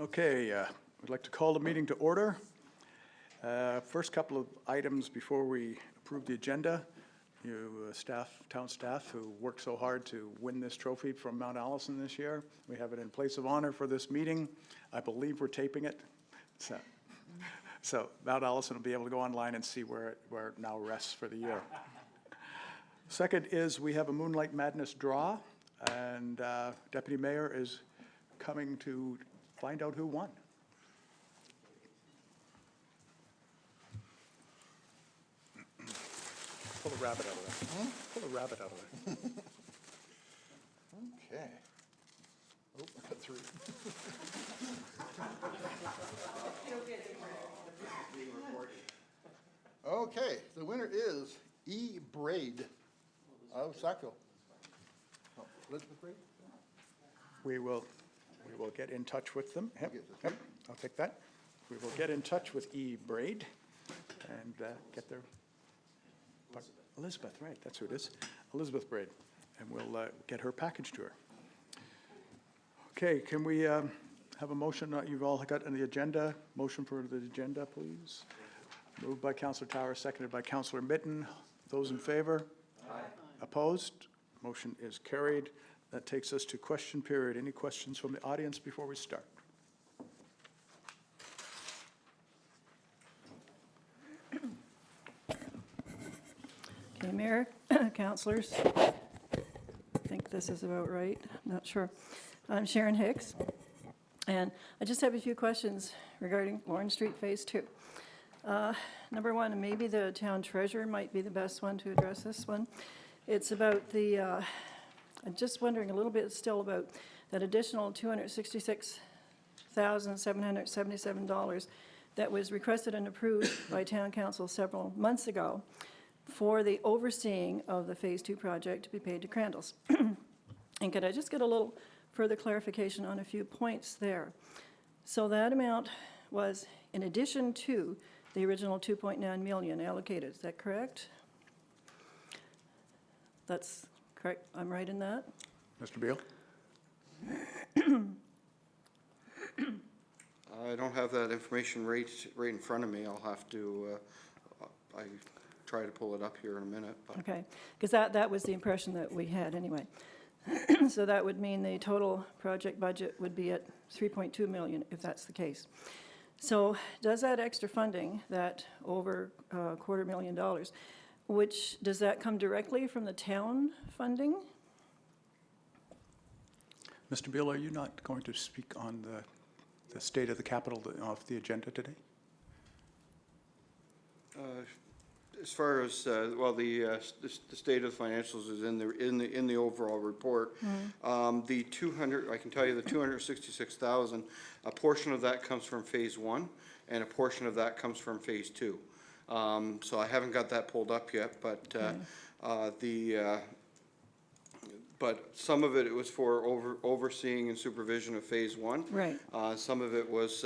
Okay, we'd like to call the meeting to order. First couple of items before we approve the agenda. You town staff who worked so hard to win this trophy from Mount Allison this year. We have it in place of honor for this meeting. I believe we're taping it. So Mount Allison will be able to go online and see where it now rests for the year. Second is we have a Moonlight Madness draw, and Deputy Mayor is coming to find out who won. Pull a rabbit out of there. Huh? Pull a rabbit out of there. Okay. Oh, I got three. Okay, the winner is E. Braid of Sackville. Oh, Elizabeth Braid? We will get in touch with them. Yep, I'll take that. We will get in touch with E. Braid and get their... Elizabeth, right, that's who it is. Elizabeth Braid. And we'll get her package to her. Okay, can we have a motion? You've all got on the agenda. Motion for the agenda, please. Moved by Councillor Tower, seconded by Councillor Mitten. Those in favor? Aye. Opposed? Motion is carried. That takes us to question period. Any questions from the audience before we start? Okay, Mayor, councillors, I think this is about right, not sure. I'm Sharon Hicks, and I just have a few questions regarding Lawrence Street Phase 2. Number one, and maybe the town treasurer might be the best one to address this one. It's about the, I'm just wondering a little bit still about that additional $266,777 that was requested and approved by town council several months ago for the overseeing of the Phase 2 project to be paid to Crandall's. And could I just get a little further clarification on a few points there? So that amount was in addition to the original 2.9 million allocated, is that correct? That's correct, I'm right in that? Mr. Beal? I don't have that information right in front of me. I'll have to, I try to pull it up here in a minute. But. Okay, because that was the impression that we had anyway. So that would mean the total project budget would be at 3.2 million if that's the case. So does that extra funding, that over $250,000, which does that come directly from the town funding? Mr. Beal, are you not going to speak on the state of the capital off the agenda today? As far as well, the state of financials is in the overall report. Mm-hmm. The 200, I can tell you, the 266,000. A portion of that comes from Phase 1, and a portion of that comes from Phase 2. So I haven't got that pulled up yet, but but some of it was for overseeing and supervision of Phase 1. Right. Some of it was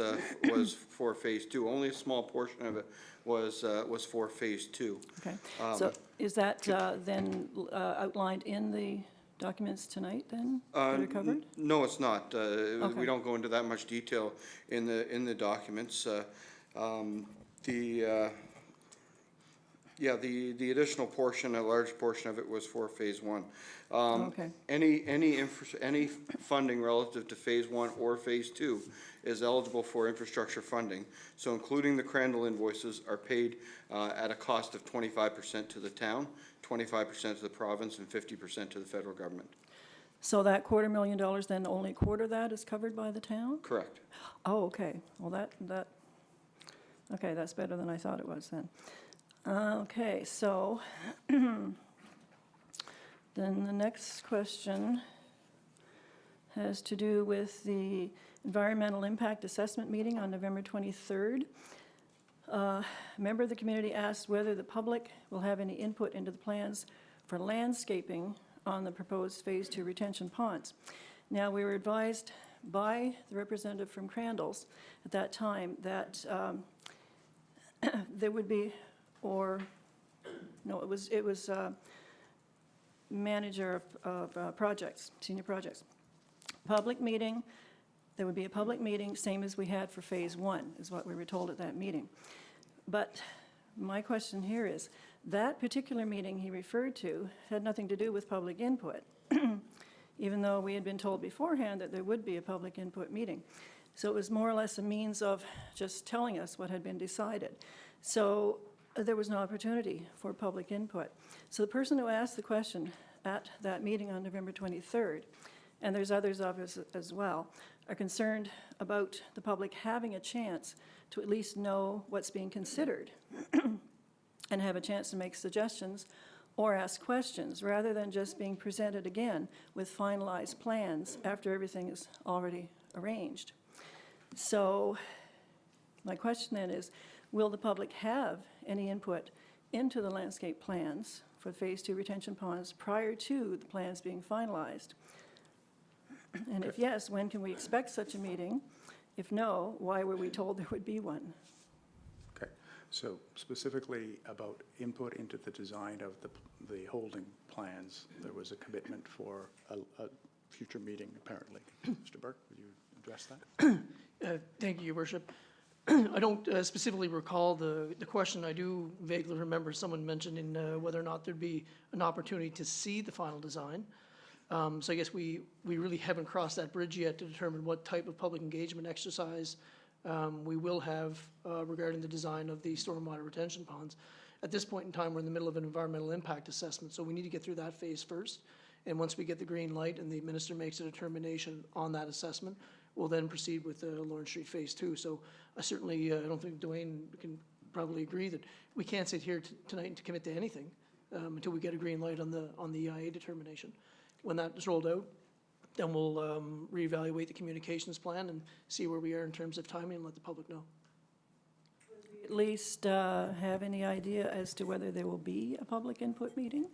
for Phase 2. Only a small portion of it was for Phase 2. Okay. So is that then outlined in the documents tonight then that are covered? No, it's not. Okay. We don't go into that much detail in the documents. The additional portion, a large portion of it was for Phase 1. Okay. Any funding relative to Phase 1 or Phase 2 is eligible for infrastructure funding. So including the Crandall invoices are paid at a cost of 25% to the town, 25% to the province, and 50% to the federal government. So that $250,000, then only a quarter of that is covered by the town? Correct. Oh, okay. Well, okay, that's better than I thought it was then. Okay, so then the next question has to do with the Environmental Impact Assessment meeting on November 23rd. A member of the community asked whether the public will have any input into the plans for landscaping on the proposed Phase 2 retention ponds. Now, we were advised by the representative from Crandall's at that time that there would be, or no, it was manager of projects, senior projects. Public meeting there would be a public meeting, same as we had for Phase 1, is what we were told at that meeting. But my question here is, that particular meeting he referred to had nothing to do with public input, even though we had been told beforehand that there would be a public input meeting. So it was more or less a means of just telling us what had been decided. So there was no opportunity for public input. So the person who asked the question at that meeting on November 23rd, and there's others of us as well, are concerned about the public having a chance to at least know what's being considered and have a chance to make suggestions or ask questions, rather than just being presented again with finalized plans after everything is already arranged. So my question then is, will the public have any input into the landscape plans for Phase 2 retention ponds prior to the plans being finalized? And if yes, when can we expect such a meeting? If no, why were we told there would be one? Okay, so specifically about input into the design of the holding plans, there was a commitment for a future meeting, apparently. Mr. Burke, would you address that? Thank you, Your Worship. I don't specifically recall the question. I do vaguely remember someone mentioning whether or not there'd be an opportunity to see the final design. So I guess we really haven't crossed that bridge yet to determine what type of public engagement exercise we will have regarding the design of the stormwater retention ponds. At this point in time, we're in the middle of an environmental impact assessment, so we need to get through that phase first. And once we get the green light and the minister makes a determination on that assessment, we'll then proceed with Lawrence Street Phase 2. So I certainly, I don't think Dwayne can probably agree that we can't sit here tonight and to commit to anything until we get a green light on the EIA determination. When that is rolled out, then we'll reevaluate the communications plan and see where we are in terms of timing and let the public know. At least have any idea as to whether there will be a public input meeting?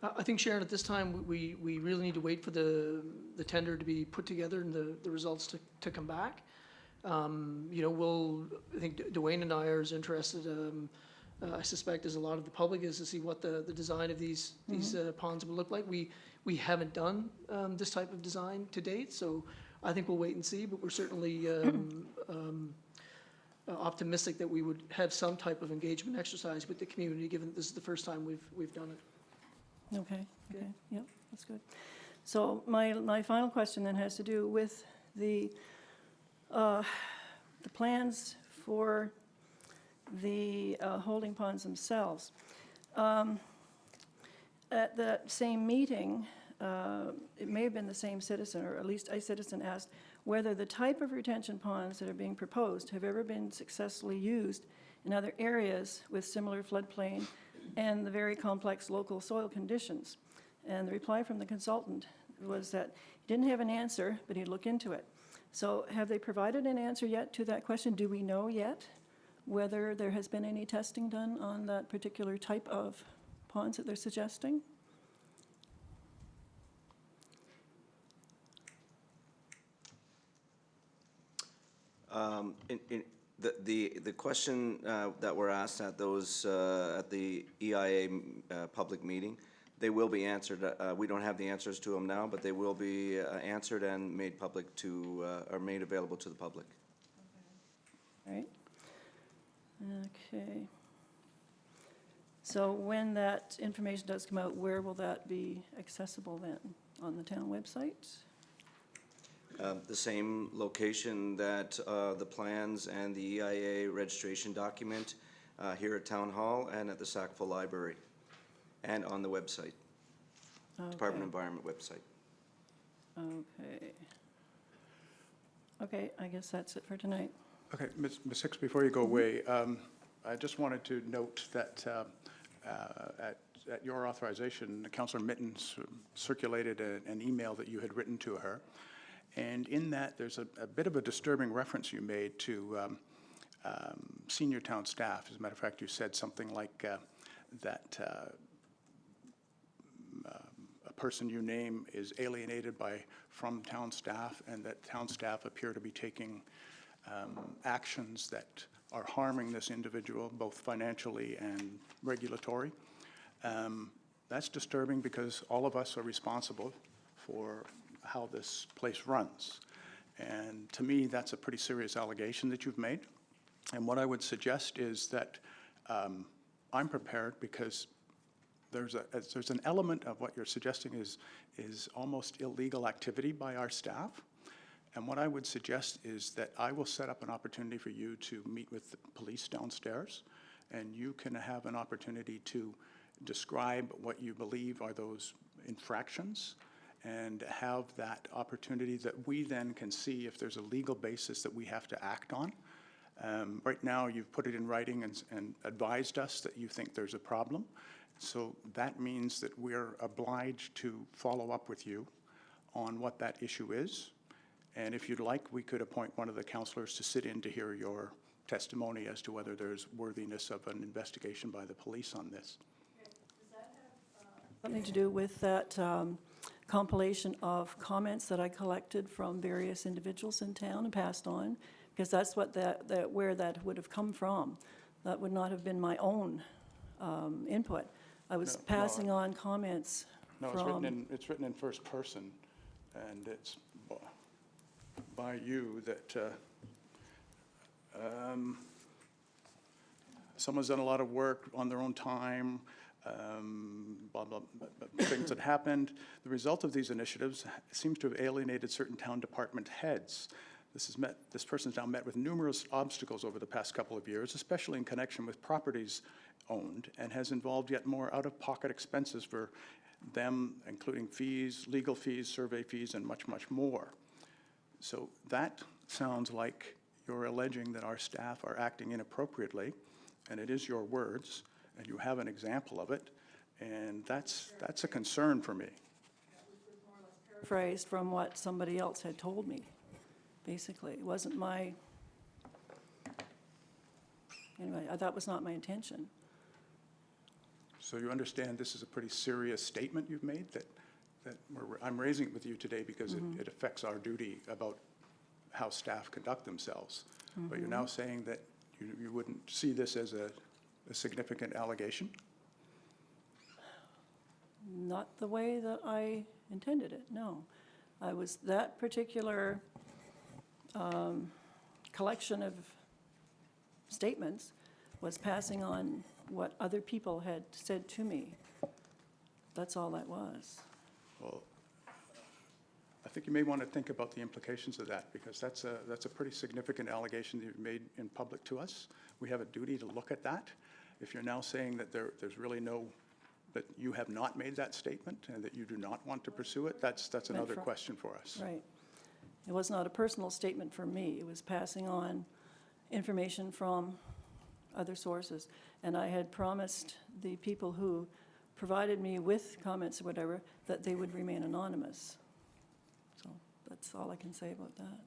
I think, Sharon, at this time, we really need to wait for the tender to be put together and the results to come back. You know, I think Dwayne and I are as interested, I suspect, as a lot of the public is, to see what the design of these ponds will look like. We haven't done this type of design to date, so I think we'll wait and see, but we're certainly optimistic that we would have some type of engagement exercise with the community, given that this is the first time we've done it. Okay, yep, that's good. So my final question then has to do with the plans for the holding ponds themselves. At that same meeting, it may have been the same citizen, or at least a citizen asked whether the type of retention ponds that are being proposed have ever been successfully used in other areas with similar floodplain and the very complex local soil conditions. And the reply from the consultant was that he didn't have an answer, but he'd look into it. So have they provided an answer yet to that question? Do we know yet whether there has been any testing done on that particular type of ponds that they're suggesting? The question that were asked at those at the EIA public meeting, they will be answered. We don't have the answers to them now, but they will be answered and made public to or made available to the public. All right. Okay. So when that information does come out, where will that be accessible then? On the town website? The same location that the plans and the EIA registration document here at Town Hall and at the Sackville Library and on the website, Department of Environment website. Okay. Okay, I guess that's it for tonight. Okay, Ms. Hicks, before you go away, I just wanted to note that at your authorization, Councillor Mittens circulated an email that you had written to her. And in that, there's a bit of a disturbing reference you made to senior town staff. As a matter of fact, you said something like that a person you name is alienated from town staff, and that town staff appear to be taking actions that are harming this individual, both financially and regulatory. That's disturbing because all of us are responsible for how this place runs. And to me, that's a pretty serious allegation that you've made. And what I would suggest is that I'm prepared, because there's an element of what you're suggesting is almost illegal activity by our staff. And what I would suggest is that I will set up an opportunity for you to meet with the police downstairs, and you can have an opportunity to describe what you believe are those infractions, and have that opportunity that we then can see if there's a legal basis that we have to act on. Right now, you've put it in writing and advised us that you think there's a problem. So that means that we're obliged to follow up with you on what that issue is. And if you'd like, we could appoint one of the counselors to sit in to hear your testimony as to whether there's worthiness of an investigation by the police on this. Something to do with that compilation of comments that I collected from various individuals in town and passed on, because that's what where that would have come from. That would not have been my own input. I was passing on comments No, from... it's written in first person, and it's by you that someone's done a lot of work on their own time, blah, blah, things that happened. The result of these initiatives seems to have alienated certain town department heads. This person's now met with numerous obstacles over the past couple of years, especially in connection with properties owned, and has involved yet more out-of-pocket expenses for them, including fees, legal fees, survey fees, and much, much more. So that sounds like you're alleging that our staff are acting inappropriately, and it is your words, and you have an example of it, and that's a concern for me. Phrased from what somebody else had told me, basically. It wasn't my... Anyway, that was not my intention. So you understand this is a pretty serious statement you've made, that I'm raising it with you today because it affects our duty about how staff conduct themselves. But you're now saying that you wouldn't see this as a significant allegation? Not the way that I intended it, no. That particular collection of statements was passing on what other people had said to me. That's all that was. Well, I think you may want to think about the implications of that, because that's a pretty significant allegation that you've made in public to us. We have a duty to look at that. If you're now saying that there's really that you have not made that statement and that you do not want to pursue it, that's another question for us. Right. It was not a personal statement for me. It was passing on information from other sources. And I had promised the people who provided me with comments or whatever that they would remain anonymous. So that's all I can say about that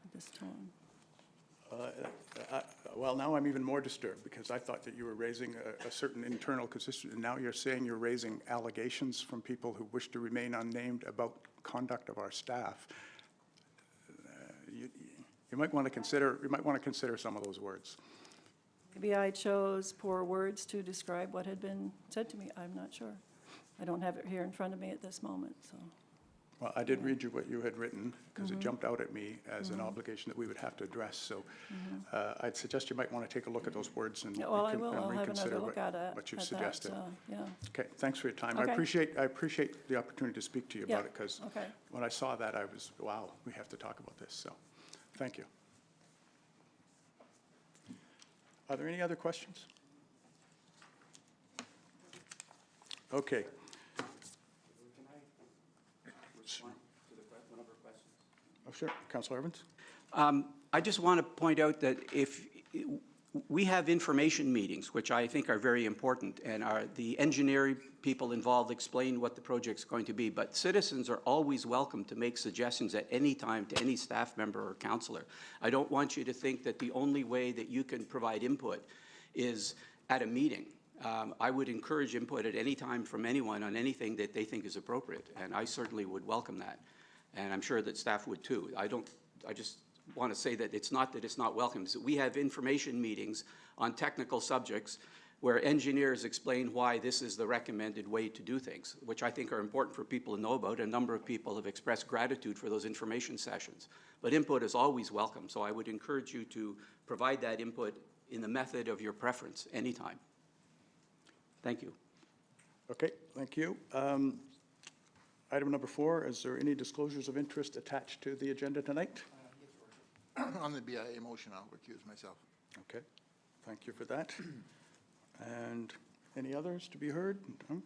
at this time. Well, now I'm even more disturbed, because I thought that you were raising a certain internal consistency, and now you're saying you're raising allegations from people who wish to remain unnamed about conduct of our staff. You might want to consider some of those words. Maybe I chose poor words to describe what had been said to me. I'm not sure. I don't have it here in front of me at this moment, so. Well, I did read you what you had written, because it jumped out at me as an obligation that we would have to address. So I'd suggest you might want to take a look at those words and Yeah, well, I will. I'll have reconsider another look at it. what you've at suggested. that, yeah. Okay, thanks for your time. Okay. I appreciate the opportunity to speak to you about it, because Okay. when I saw that, I was, wow, we have to talk about this. So thank you. Are there any other questions? Okay. Oh, sure. Councilor Evans? I just want to point out that if we have information meetings, which I think are very important, and the engineering people involved explain what the project's going to be, but citizens are always welcome to make suggestions at any time to any staff member or councillor. I don't want you to think that the only way that you can provide input is at a meeting. I would encourage input at any time from anyone on anything that they think is appropriate, and I certainly would welcome that. And I'm sure that staff would too. I just want to say that it's not welcome. So we have information meetings on technical subjects where engineers explain why this is the recommended way to do things, which I think are important for people to know about. A number of people have expressed gratitude for those information sessions. But input is always welcome, so I would encourage you to provide that input in the method of your preference anytime. Thank you. Okay, thank you. Item number 4, is there any disclosures of interest attached to the agenda tonight? On the BIA motion, I'll recuse myself. Okay, thank you for that. And any others to be heard? No?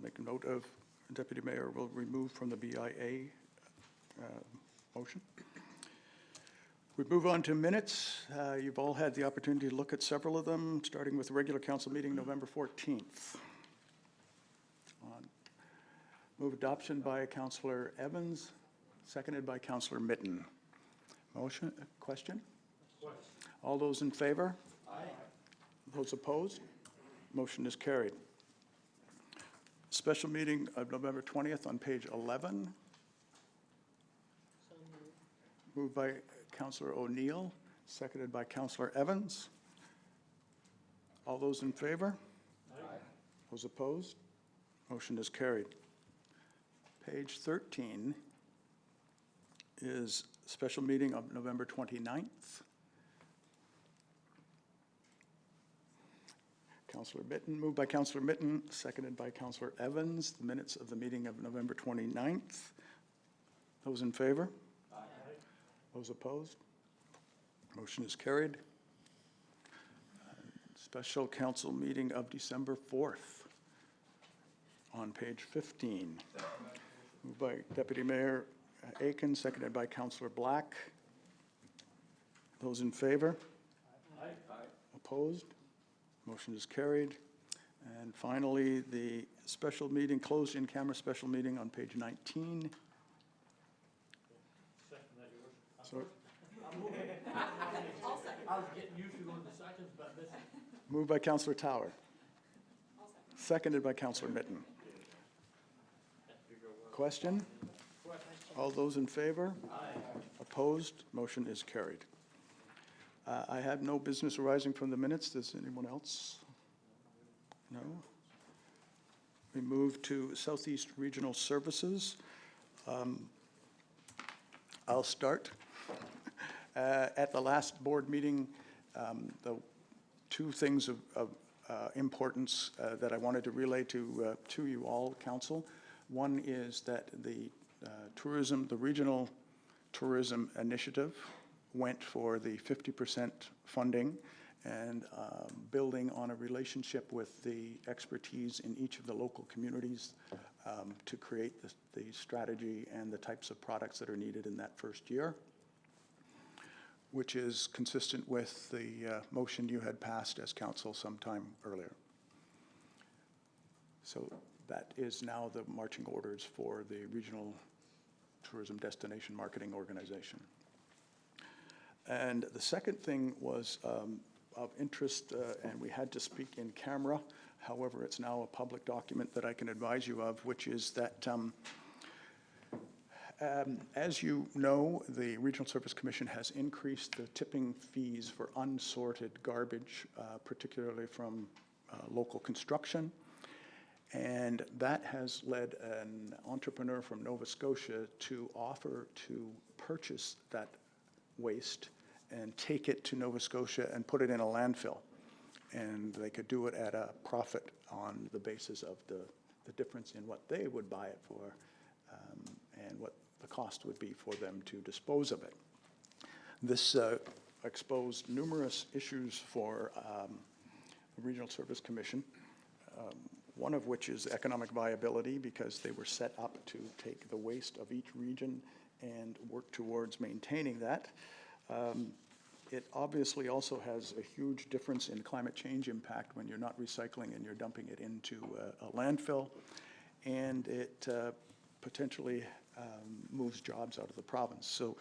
Make a note of Deputy Mayor will remove from the BIA motion. We move on to minutes. You've all had the opportunity to look at several of them, starting with the regular council meeting November 14th. Move adoption by Councillor Evans, seconded by Councillor Mitten. Motion, question? All those in favor? Aye. Those opposed? Motion is carried. Special meeting of November 20th on page 11. Moved by Councillor O'Neill, seconded by Councillor Evans. All those in favor? Aye. Those opposed? Motion is carried. Page 13 is special meeting of November 29th. Councillor Mitten, moved by Councillor Mitten, seconded by Councillor Evans. The minutes of the meeting of November 29th. Those in favor? Aye. Those opposed? Motion is carried. Special council meeting of December 4th on page 15. Moved by Deputy Mayor Aiken, seconded by Councillor Black. Those in favor? Aye. Opposed? Motion is carried. And finally, the special meeting, closed in-camera special meeting on page 19. Sorry? I was getting used to going to seconds, but this. Moved by Councillor Tower. Seconded by Councillor Mitten. Question? All those in favor? Aye. Opposed? Motion is carried. I have no business arising from the minutes. Does anyone else? No? We move to Southeast Regional Services. I'll start. At the last board meeting, the two things of importance that I wanted to relay to you all, Council. One is that the regional tourism initiative went for the 50% funding and building on a relationship with the expertise in each of the local communities to create the strategy and the types of products that are needed in that first year, which is consistent with the motion you had passed as council sometime earlier. So that is now the marching orders for the Regional Tourism Destination Marketing Organization. And the second thing was of interest, and we had to speak in camera. However, it's now a public document that I can advise you of, which is that as you know, the Regional Service Commission has increased the tipping fees for unsorted garbage, particularly from local construction. And that has led an entrepreneur from Nova Scotia to offer to purchase that waste and take it to Nova Scotia and put it in a landfill. And they could do it at a profit on the basis of the difference in what they would buy it for and what the cost would be for them to dispose of it. This exposed numerous issues for the Regional Service Commission, one of which is economic viability, because they were set up to take the waste of each region and work towards maintaining that. It obviously also has a huge difference in climate change impact when you're not recycling and you're dumping it into a landfill, and it potentially moves jobs out of the province. So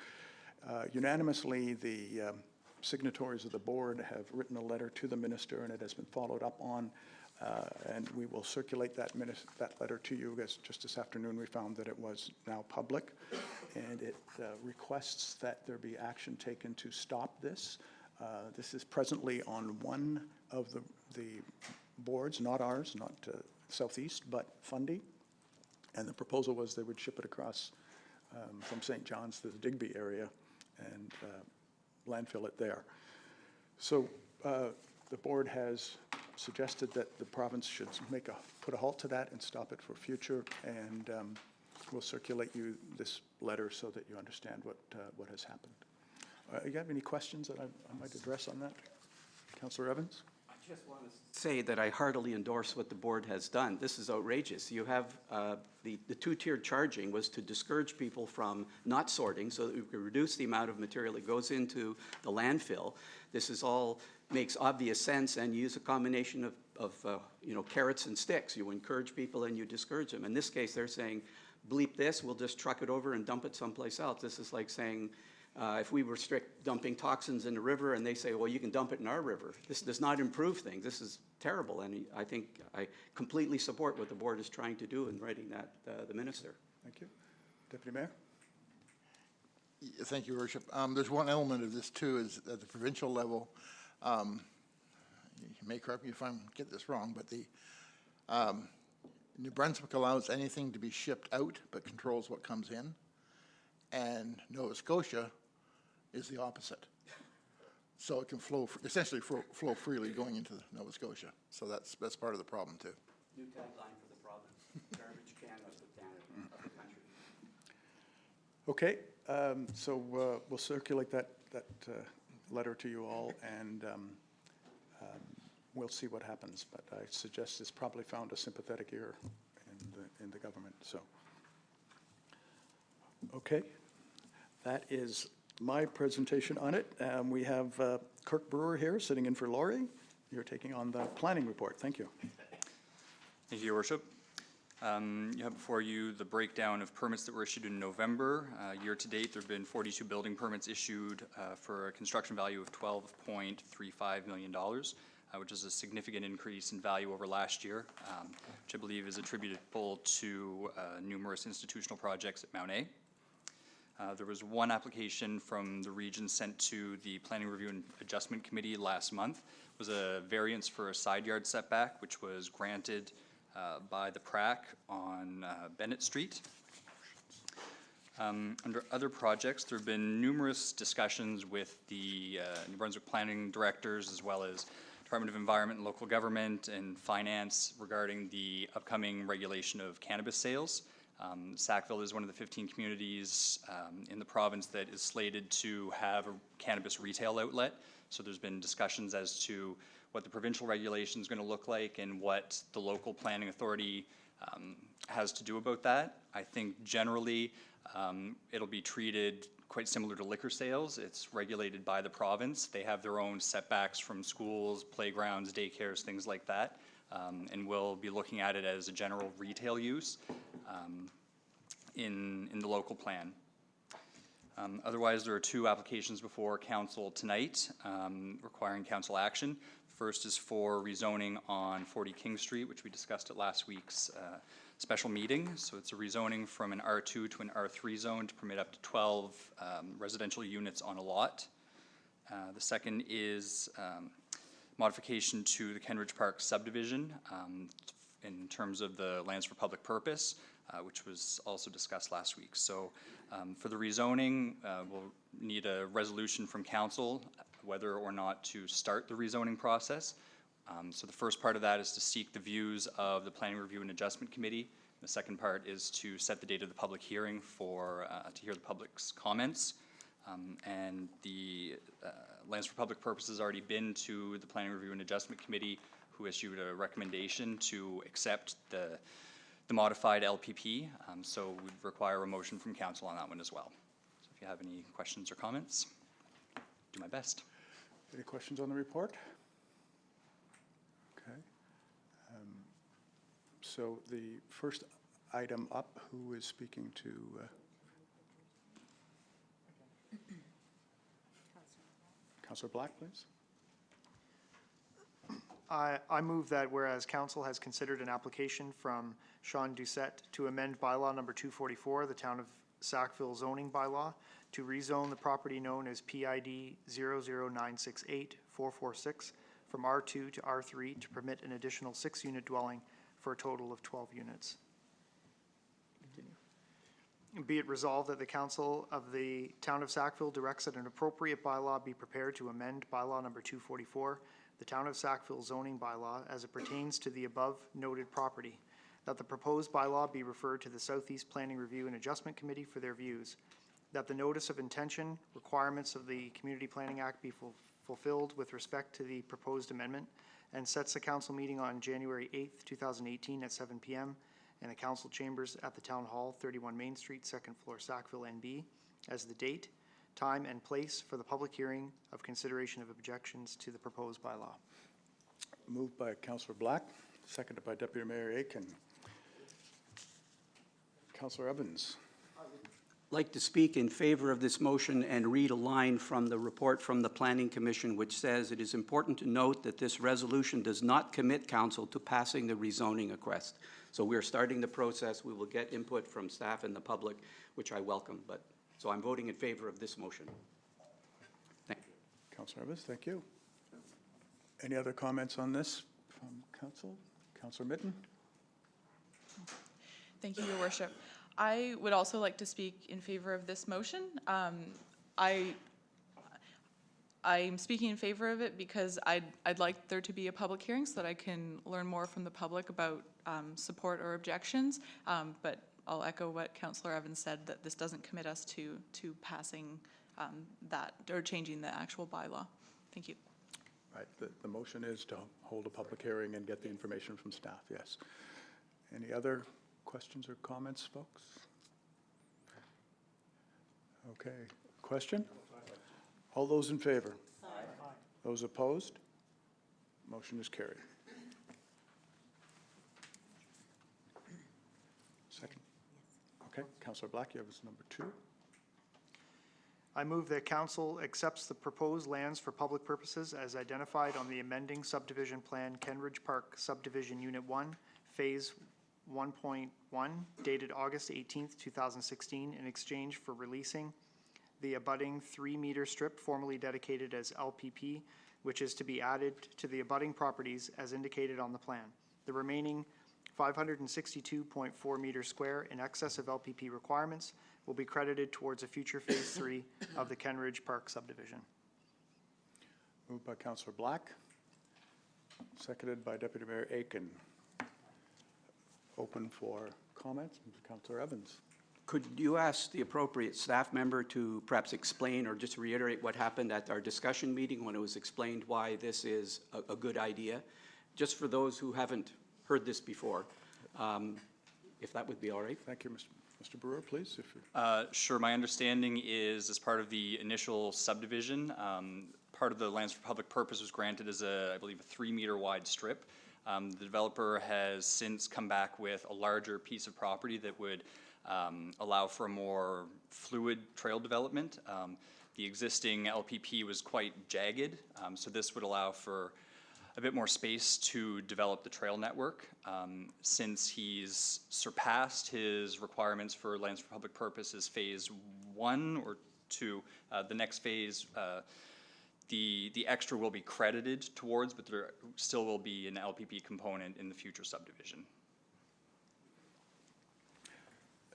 unanimously, the signatories of the board have written a letter to the minister, and it has been followed up on. And we will circulate that letter to you. As just this afternoon, we found that it was now public, and it requests that there be action taken to stop this This is presently on one of the boards, not ours, not Southeast, but Fundy. And the proposal was they would ship it across from St. John's to the Digby area and landfill it there. So the board has suggested that the province should put a halt to that and stop it for future, and we'll circulate you this letter so that you understand what has happened. You have any questions that I might address on that? Councillor Evans? I just want to say that I heartily endorse what the board has done. This is outrageous. You have the two-tiered charging was to discourage people from not sorting so that we could reduce the amount of material that goes into the landfill. This is all makes obvious sense, and you use a combination of carrots and sticks. You encourage people and you discourage them. In this case, they're saying, bleep this, we'll just truck it over and dump it someplace else. This is like saying, if we restrict dumping toxins in the river and they say, well, you can dump it in our river. This does not improve things. This is terrible, and I think I completely support what the board is trying to do in writing that, the minister. Thank you. Deputy Mayor? Thank you, Your Worship. There's one element of this too, is at the provincial level. You may correct me if I get this wrong, but the New Brunswick allows anything to be shipped out but controls what comes in, and Nova Scotia is the opposite. So it can essentially flow freely going into Nova Scotia. So that's part of the problem too. New tagline for the province, garbage canvas with Canada, of the country. Okay, so we'll circulate that letter to you all, and we'll see what happens. But I suggest it's probably found a sympathetic ear in the government. So, okay, that is my presentation on it. We have Kirk Brewer here, sitting in for Laurie. You're taking on the planning report. Thank you. Thank you, Your Worship. You have before you the breakdown of permits that were issued in November. Year to date, there have been 42 building permits issued for a construction value of $12.35 million, which is a significant increase in value over last year, which I believe is attributable to numerous institutional projects at Mount A. There was one application from the region sent to the Planning Review and Adjustment Committee last month. It was a variance for a side yard setback, which was granted by the PRAC on Bennett Street. Under other projects, there have been numerous discussions with the New Brunswick planning directors, as well as Department of Environment and Local Government and Finance, regarding the upcoming regulation of cannabis sales. Sackville is one of the 15 communities in the province that is slated to have a cannabis retail outlet. So there's been discussions as to what the provincial regulation is going to look like and what the local planning authority has to do about that. I think generally it'll be treated quite similar to liquor sales. It's regulated by the province. They have their own setbacks from schools, playgrounds, daycares, things like that. And we'll be looking at it as a general retail use in the local plan. Otherwise, there are two applications before council tonight requiring council action. First is for rezoning on 40 King Street, which we discussed at last week's special meeting. So it's a rezoning from an R2 to an R3 zone to permit up to 12 residential units on a lot. The second is modification to the Kenridge Park subdivision in terms of the lands for public purpose, which was also discussed last week. So for the rezoning, we'll need a resolution from council whether or not to start the rezoning process. So the first part of that is to seek the views of the Planning Review and Adjustment Committee. The second part is to set the date of the public hearing for to hear the public's comments. And the Lands for Public Purpose has already been to the Planning Review and Adjustment Committee, who issued a recommendation to accept the modified LPP. So we'd require a motion from council on that one as well. So if you have any questions or comments, do my best. Any questions on the report? Okay. So the first item up, who is speaking to? Councillor Black, please. I move that whereas council has considered an application from Sean Doucette to amend bylaw number 244, the town of Sackville zoning bylaw, to rezone the property known as PID 00968-446 from R2 to R3 to permit an additional 6-unit dwelling for a total of 12 units. Be it resolved that the Council of the Town of Sackville directs that an appropriate bylaw be prepared to amend bylaw number 244, the Town of Sackville zoning bylaw as it pertains to the above noted property, that the proposed bylaw be referred to the Southeast Planning Review and Adjustment Committee for their views, that the notice of intention requirements of the Community Planning Act be fulfilled with respect to the proposed amendment, and sets the council meeting on January 8th, 2018 at 7 p.m. in the council chambers at the Town Hall, 31 Main Street, 2nd floor, Sackville, NB, as the date, time, and place for the public hearing of consideration of objections to the proposed bylaw. Moved by Councillor Black, seconded by Deputy Mayor Aiken. Councillor Evans. Like to speak in favor of this motion and read a line from the report from the Planning Commission which says it is important to note that this resolution does not commit council to passing the rezoning request. So we're starting the process. We will get input from staff and the public, which I welcome. So I'm voting in favor of this motion. Thank you. Councillor Evans, thank you. Any other comments on this from council? Councillor Mitten? Thank you, Your Worship. I would also like to speak in favor of this motion. I'm speaking in favor of it because I'd like there to be a public hearing so that I can learn more from the public about support or objections. But I'll echo what Councillor Evans said, that this doesn't commit us to passing that or changing the actual bylaw. Thank you. Right, the motion is to hold a public hearing and get the information from staff, yes. Any other questions or comments, folks? Okay, question? All those in favor? Aye. Those opposed? Motion is carried. Second. Okay, Councillor Black, you have number 2. I move that council accepts the proposed lands for public purposes as identified on the amending subdivision plan Kenridge Park Subdivision Unit 1, Phase 1.1, dated August 18th, 2016, in exchange for releasing the abutting 3-meter strip formerly dedicated as LPP, which is to be added to the abutting properties as indicated on the plan. The remaining 562.4 meters square in excess of LPP requirements will be credited towards a future Phase 3 of the Kenridge Park subdivision. Moved by Councillor Black, seconded by Deputy Mayor Aiken. Open for comments. Councillor Evans. Could you ask the appropriate staff member to perhaps explain or just reiterate what happened at our discussion meeting when it was explained why this is a good idea? Just for those who haven't heard this before, if that would be all right. Thank you, Mr. Brewer, please. Sure. My understanding is, as part of the initial subdivision, part of the lands for public purpose was granted as I believe, a 3-meter wide strip. The developer has since come back with a larger piece of property that would allow for a more fluid trail development. The existing LPP was quite jagged, so this would allow for a bit more space to develop the trail network. Since he's surpassed his requirements for lands for public purposes Phase 1 or 2, the next phase, the extra will be credited towards, but there still will be an LPP component in the future subdivision.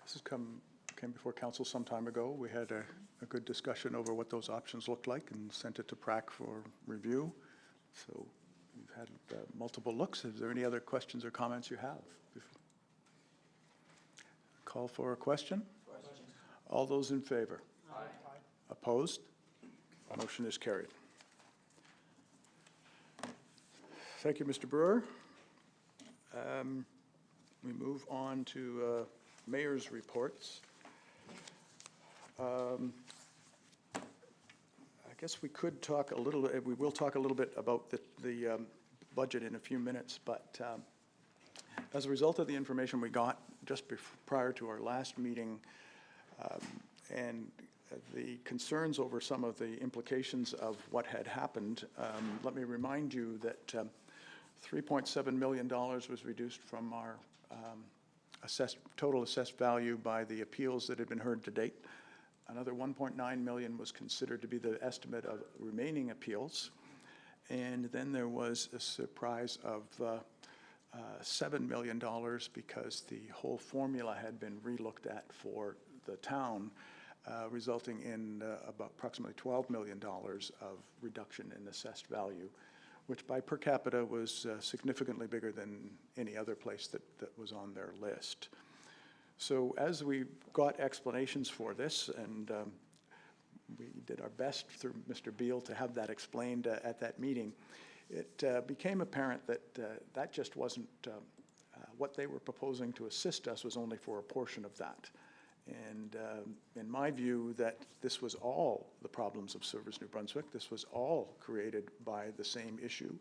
This has came before council some time ago. We had a good discussion over what those options looked like and sent it to PRAC for review. So we've had multiple looks. Is there any other questions or comments you have? Call for a question. All those in favor? Aye. Opposed? Motion is carried. Thank you, Mr. Brewer. We move on to mayor's reports. I guess we could talk a little, we will talk a little bit about the budget in a few minutes, but as a result of the information we got just prior to our last meeting and the concerns over some of the implications of what had happened, let me remind you that $3.7 million was reduced from our total assessed value by the appeals that had been heard to date. Another 1.9 million was considered to be the estimate of remaining appeals. And then there was a surprise of $7 million because the whole formula had been relooked at for the town, resulting in about approximately $12 million of reduction in assessed value, which by per capita was significantly bigger than any other place that was on their list. So as we got explanations for this, and we did our best through Mr. Beal to have that explained at that meeting, it became apparent that that just wasn't, what they were proposing to assist us was only for a portion of that. And in my view, that this was all the problems of Service New Brunswick. This was all created by the same issue,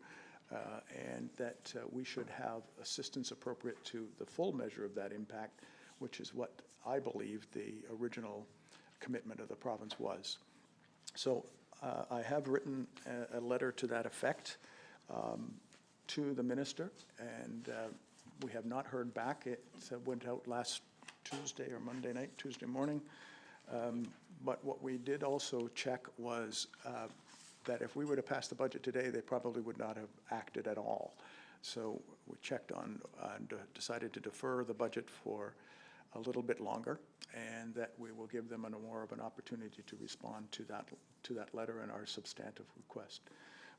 and that we should have assistance appropriate to the full measure of that impact, which is what I believe the original commitment of the province was. So I have written a letter to that effect to the minister, and we have not heard back. It went out last Tuesday or Monday night, Tuesday morning. But what we did also check was that if we were to pass the budget today, they probably would not have acted at all. So we checked on and decided to defer the budget for a little bit longer, and that we will give them more of an opportunity to respond to that letter and our substantive request.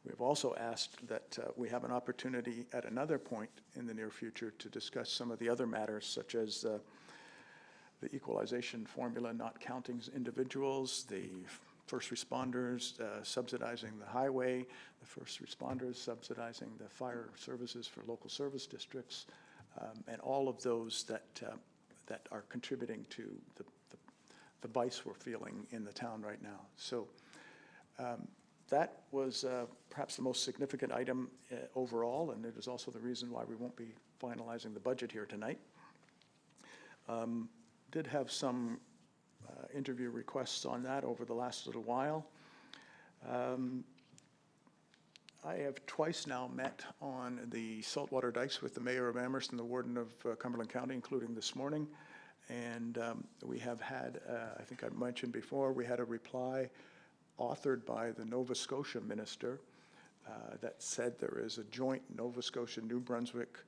We have also asked that we have an opportunity at another point in the near future to discuss some of the other matters, such as the equalization formula not counting individuals, the first responders subsidizing the highway, the first responders subsidizing the fire services for local service districts, and all of those that are contributing to the vice we're feeling in the town right now. So that was perhaps the most significant item overall, and it is also the reason why we won't be finalizing the budget here tonight. Did have some interview requests on that over the last little while. I have twice now met on the saltwater dikes with the mayor of Amherst and the warden of Cumberland County, including this morning. And we have had, I think I mentioned before, we had a reply authored by the Nova Scotia minister that said there is a joint Nova Scotia-New Brunswick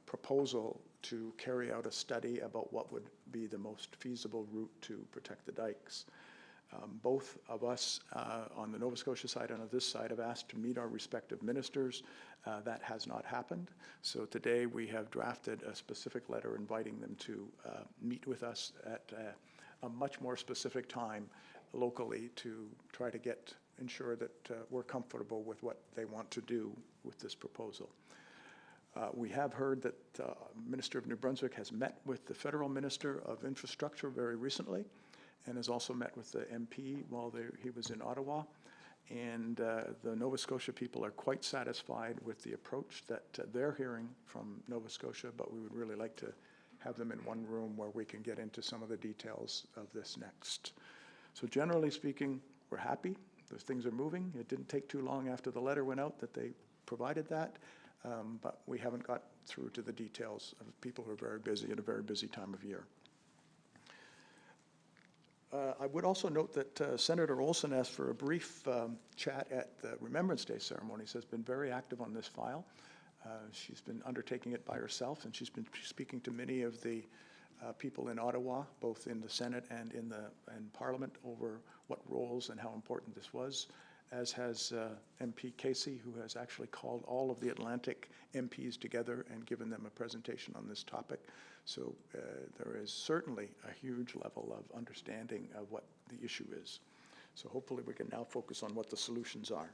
proposal to carry out a study about what would be the most feasible route to protect the dikes. Both of us on the Nova Scotia side and on this side have asked to meet our respective ministers. That has not happened. So today we have drafted a specific letter inviting them to meet with us at a much more specific time locally to try to ensure that we're comfortable with what they want to do with this proposal. We have heard that the Minister of New Brunswick has met with the Federal Minister of Infrastructure very recently, and has also met with the MP while he was in Ottawa. And the Nova Scotia people are quite satisfied with the approach that they're hearing from Nova Scotia, but we would really like to have them in one room where we can get into some of the details of this next. So generally speaking, we're happy. Those things are moving. It didn't take too long after the letter went out that they provided that, but we haven't got through to the details of people who are very busy at a very busy time of year. I would also note that Senator Olson asked for a brief chat at the Remembrance Day ceremonies, has been very active on this file. She's been undertaking it by herself, and she's been speaking to many of the people in Ottawa, both in the Senate and in Parliament, over what roles and how important this was, as has MP Casey, who has actually called all of the Atlantic MPs together and given them a presentation on this topic. So there is certainly a huge level of understanding of what the issue is. So hopefully we can now focus on what the solutions are.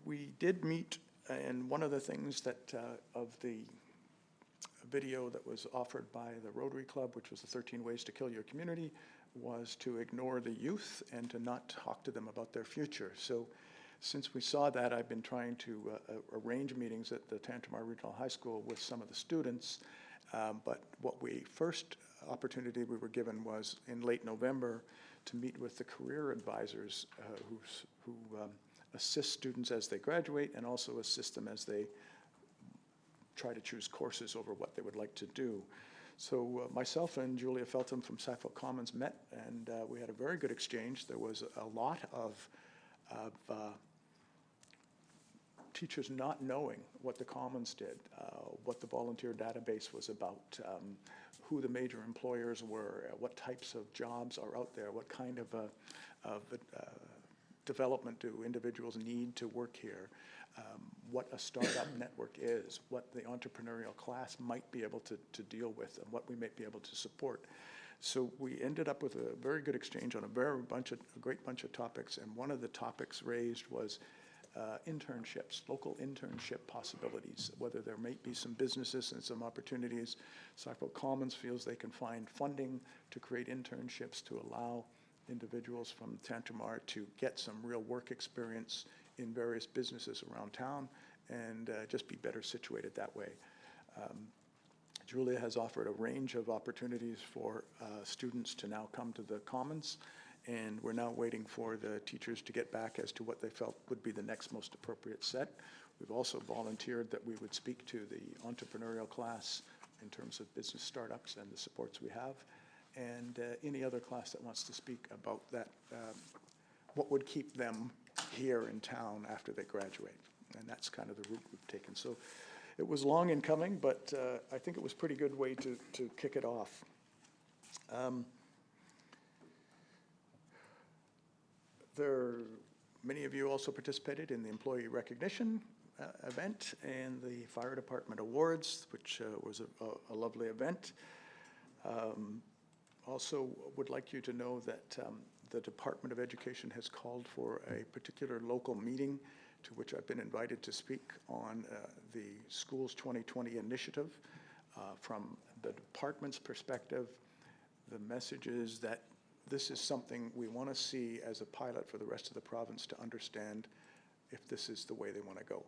We did meet, and one of the things that of the video that was offered by the Rotary Club, which was the 13 Ways to Kill Your Community, was to ignore the youth and to not talk to them about their future. So since we saw that, I've been trying to arrange meetings at the Tantramar Regional High School with some of the students. But first opportunity we were given was in late November to meet with the career advisors who assist students as they graduate and also assist them as they try to choose courses over what they would like to do. So myself and Julia Feltham from Sackville Commons met, and we had a very good exchange. There was a lot of teachers not knowing what the Commons did, what the volunteer database was about, who the major employers were, what types of jobs are out there, what kind of development do individuals need to work here, what a startup network is, what the entrepreneurial class might be able to deal with, and what we might be able to support. So we ended up with a very good exchange on a great bunch of topics, and one of the topics raised was internships, local internship possibilities, whether there might be some businesses and some opportunities. Sackville Commons feels they can find funding to create internships to allow individuals from Tantramar to get some real work experience in various businesses around town and just be better situated that way. Julia has offered a range of opportunities for students to now come to the Commons, and we're now waiting for the teachers to get back as to what they felt would be the next most appropriate set. We've also volunteered that we would speak to the entrepreneurial class in terms of business startups and the supports we have, and any other class that wants to speak about that, what would keep them here in town after they graduate. And that's kind of the route we've taken. So it was long in coming, but I think it was a pretty good way to kick it off. Many of you also participated in the employee recognition event and the fire department awards, which was a lovely event. Also would like you to know that the Department of Education has called for a particular local meeting to which I've been invited to speak on the Schools 2020 initiative. From the department's perspective, the message is that this is something we want to see as a pilot for the rest of the province to understand if this is the way they want to go.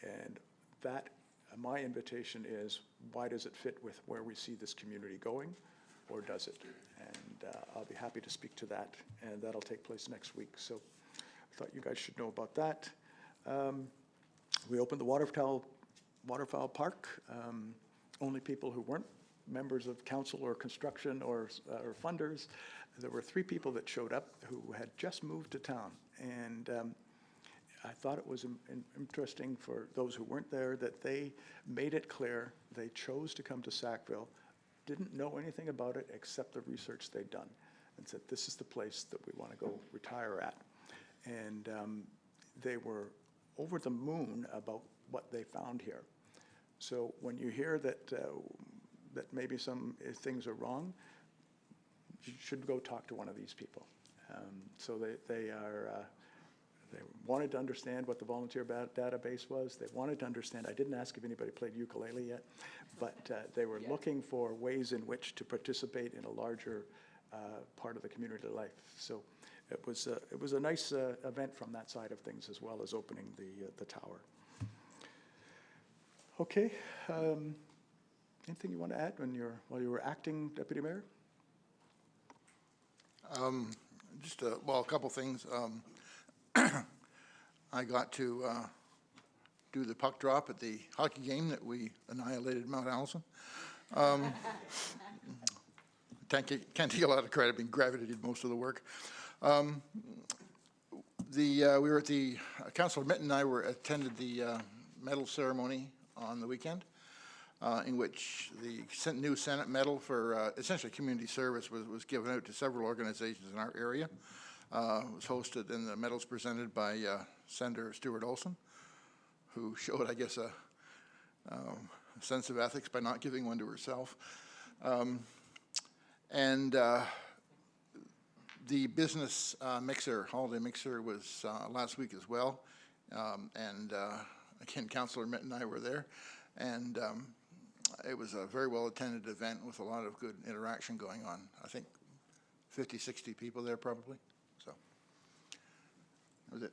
And that, my invitation is, why does it fit with where we see this community going, or does it? And I'll be happy to speak to that, and that'll take place next week. So I thought you guys should know about that. We opened the waterfowl park. Only people who weren't members of council or construction or funders. There were 3 people that showed up who had just moved to town, and I thought it was interesting for those who weren't there that they made it clear they chose to come to Sackville, didn't know anything about it except the research they'd done, and said this is the place that we want to go retire at. And they were over the moon about what they found here. So when you hear that maybe some things are wrong, you should go talk to one of these people. So they wanted to understand what the volunteer database was. They wanted to understand, I didn't ask if anybody played ukulele yet, but they were looking for ways in which to participate in a larger part of the community life. So it was a nice event from that side of things, as well as opening the tower. Okay. Anything you want to add while you were acting Deputy Mayor? Just a couple things. I got to do the puck drop at the hockey game that we annihilated Mount Allison. Can't take a lot of credit. I mean, gravity did most of the work. We were at the Councillor Mitten and I attended the medal ceremony on the weekend, in which the new Senate medal for essentially community service was given out to several organizations in our area. It was hosted, and the medals presented by Senator Stuart Olson, who showed, I guess, a sense of ethics by not giving one to herself. And the business holiday mixer was last week as well. And again, Councillor Mitt and I were there. And it was a very well-attended event with a lot of good interaction going on. I think 50, 60 people there probably. So that was it.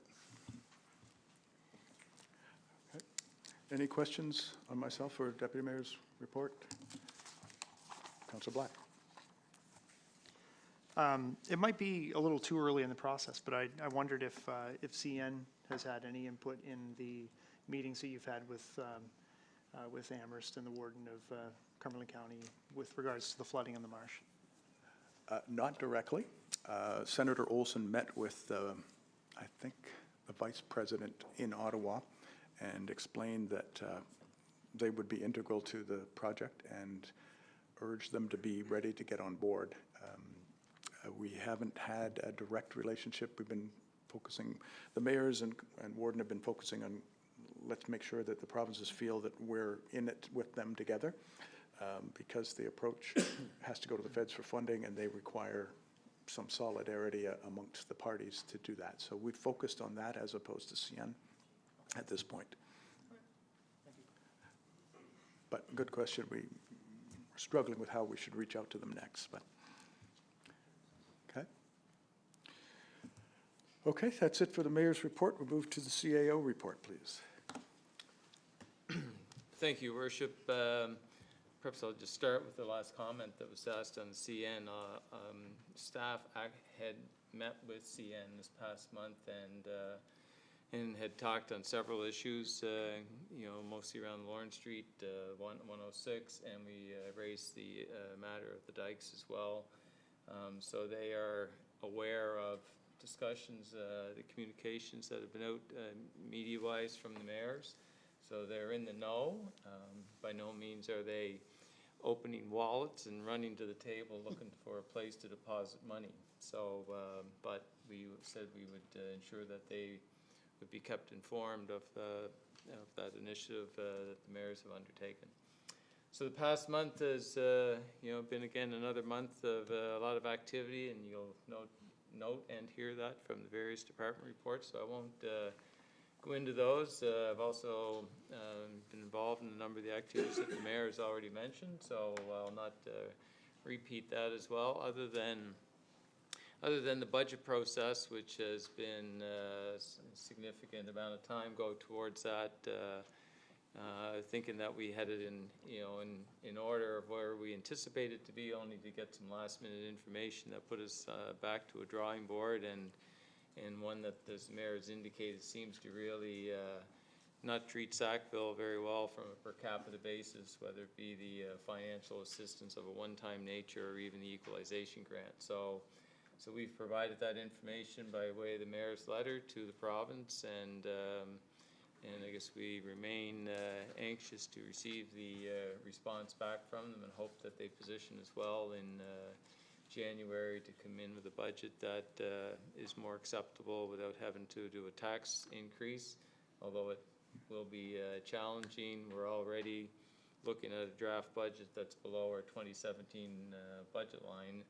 Okay. Any questions on myself or Deputy Mayor's report? Councillor Black. It might be a little too early in the process, but I wondered if CN has had any input in the meetings that you've had with with Amherst and the warden of Cumberland County with regards to the flooding in the marsh? Not directly. Senator Olson met with, I think, the vice president in Ottawa and explained that they would be integral to the project and urged them to be ready to get on board. We haven't had a direct relationship. We've been focusing, the mayors and warden have been focusing on, let's make sure that the provinces feel that we're in it with them together, because the approach has to go to the feds for funding and they require some solidarity amongst the parties to do that. So we've focused on that as opposed to CN at this point. But good question. We're struggling with how we should reach out to them next, but okay. Okay, that's it for the mayor's report. We'll move to the CAO report, please. Thank you, Worship. Perhaps I'll just start with the last comment that was asked on the CN. Staff had met with CN this past month and had talked on several issues, mostly around Lawrence Street, 106, and we raised the matter of the dikes as well. So they are aware of discussions, the communications that have been out media-wise from the mayors. So they're in the know. By no means are they opening wallets and running to the table looking for a place to deposit money. So, but we said we would ensure that they would be kept informed of that initiative that the mayors have undertaken. So the past month has, been again another month of a lot of activity, and you'll note and hear that from the various department reports. So I won't go into those. I've also been involved in a number of the activities that the mayor has already mentioned, so I'll not repeat that as well, other than the budget process, which has been a significant amount of time go towards that, thinking that we had it in order of where we anticipated to be, only to get some last minute information that put us back to a drawing board, and one that this mayor has indicated seems to really not treat Sackville very well from a per capita basis, whether it be the financial assistance of a one-time nature or even the equalization grant. So we've provided that information by way of the mayor's letter to the province, and I guess we remain anxious to receive the response back from them and hope that they position as well in January to come in with a budget that is more acceptable without having to do a tax increase, although it will be challenging. We're already looking at a draft budget that's below our 2017 budget line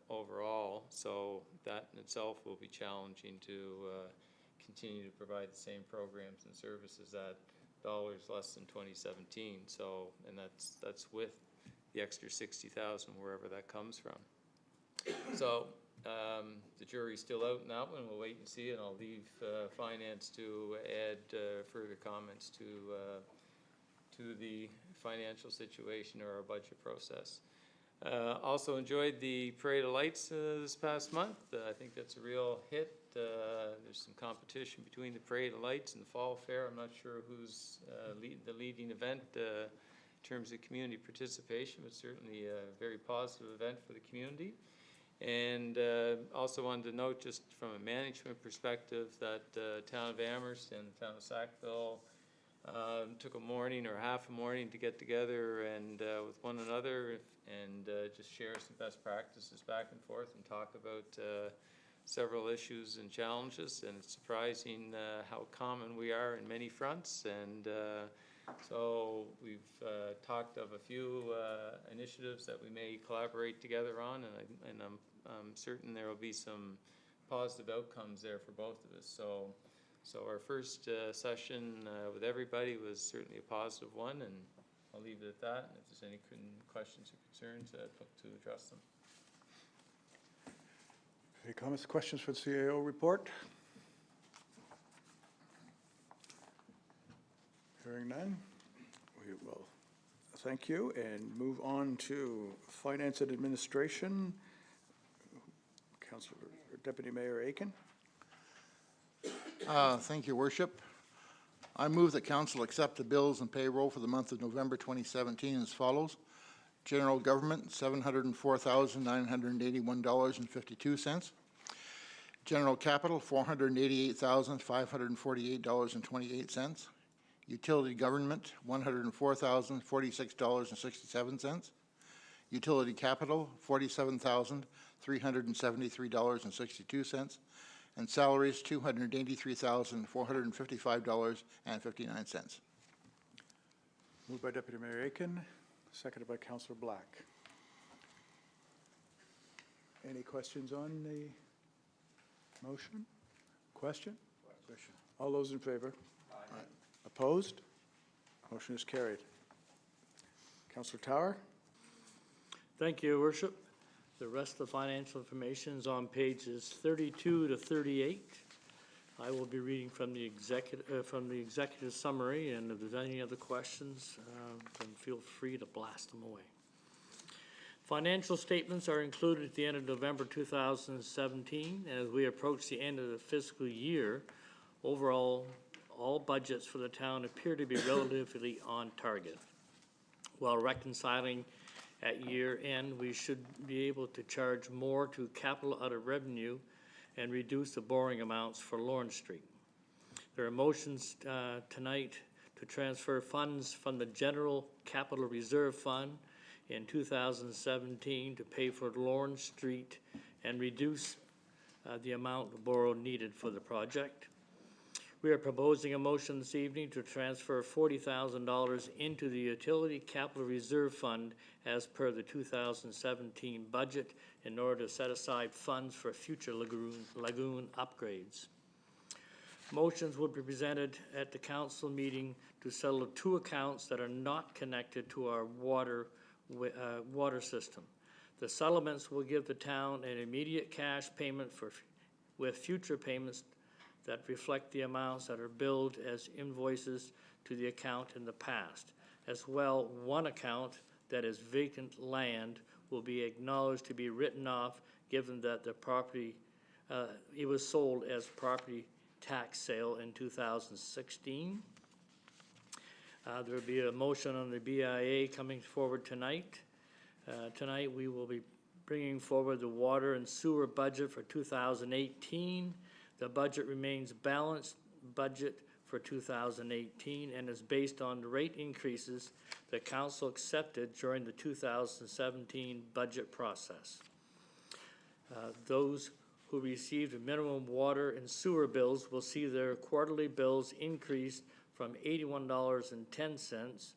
overall, so that in itself will be challenging to continue to provide the same programs and services at dollars less than 2017. So, and that's with the extra 60,000 wherever that comes from. So the jury's still out in that one. We'll wait and see, and I'll leave finance to add further comments to the financial situation or our budget process. Also enjoyed the Parade of Lights this past month. I think that's a real hit. There's some competition between the Parade of Lights and the Fall Fair. I'm not sure who's the leading event in terms of community participation, but certainly a very positive event for the community. And also wanted to note, just from a management perspective, that town of Amherst and the town of Sackville took a morning or half a morning to get together and with one another and just share some best practices back and forth and talk about several issues and challenges. And it's surprising how common we are in many fronts. And so we've talked of a few initiatives that we may collaborate together on, and I'm certain there will be some positive outcomes there for both of us. So our first session with everybody was certainly a positive one, and I'll leave it at that. And if there's any questions or concerns, I'd look to address them. Any comments, questions for the CAO report? Hearing none, we will thank you and move on to Finance and Administration. Councillor Deputy Mayor Aiken. Thank you, Worship. I move that council accept the bills and payroll for the month of November 2017 as follows. General Government, $704,981.52. General Capital, $488,548.28. Utility Government, $104,046.67. Utility Capital, $47,373.62. And salaries, $283,455.59. Moved by Deputy Mayor Aiken, seconded by Councillor Black. Any questions on the motion? Question? All those in favor? Aye. Opposed? Motion is carried. Councillor Tower? Thank you, Your Worship. The rest of the financial information is on pages 32 to 38. I will be reading from the executive summary, and if there's any other questions, then feel free to blast them away. Financial statements are included at the end of November 2017. As we approach the end of the fiscal year, overall, all budgets for the town appear to be relatively on target. While reconciling at year end, we should be able to charge more to capital out of revenue and reduce the borrowing amounts for Lawrence Street. There are motions tonight to transfer funds from the General Capital Reserve Fund in 2017 to pay for Lawrence Street and reduce the amount borrowed needed for the project. We are proposing a motion this evening to transfer $40,000 into the Utility Capital Reserve Fund as per the 2017 budget in order to set aside funds for future lagoon upgrades. Motions would be presented at the council meeting to settle 2 accounts that are not connected to our water system. The settlements will give the town an immediate cash payment with future payments that reflect the amounts that are billed as invoices to the account in the past. As well, one account that is vacant land will be acknowledged to be written off given that the property, it was sold as property tax sale in 2016. There will be a motion on the BIA coming forward tonight. Tonight we will be bringing forward the water and sewer budget for 2018. The budget remains balanced budget for 2018 and is based on the rate increases the council accepted during the 2017 budget process. Those who received minimum water and sewer bills will see their quarterly bills increase from $81.10